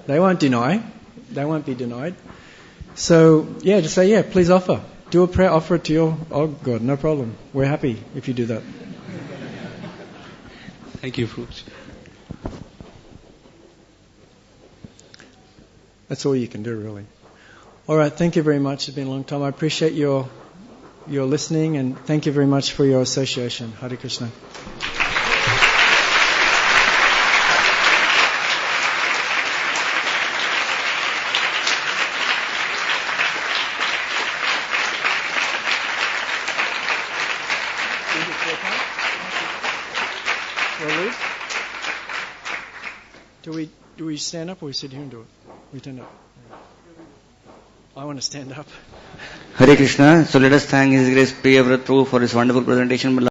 They won't deny. They won't be denied. So, just say, please offer. Do a prayer, offer it to your God, no problem. We're happy if you do that. Thank you, Prabhuji. That's all you can do, really. All right, thank you very much. It's been a long time. I appreciate your listening, and thank you very much for your association. Hare Krishna. Do we stand up or we sit here and do it? We stand up. I want to stand up. Hare Krishna. So let us thank His Grace Priyavrat Prabhu for his wonderful presentation.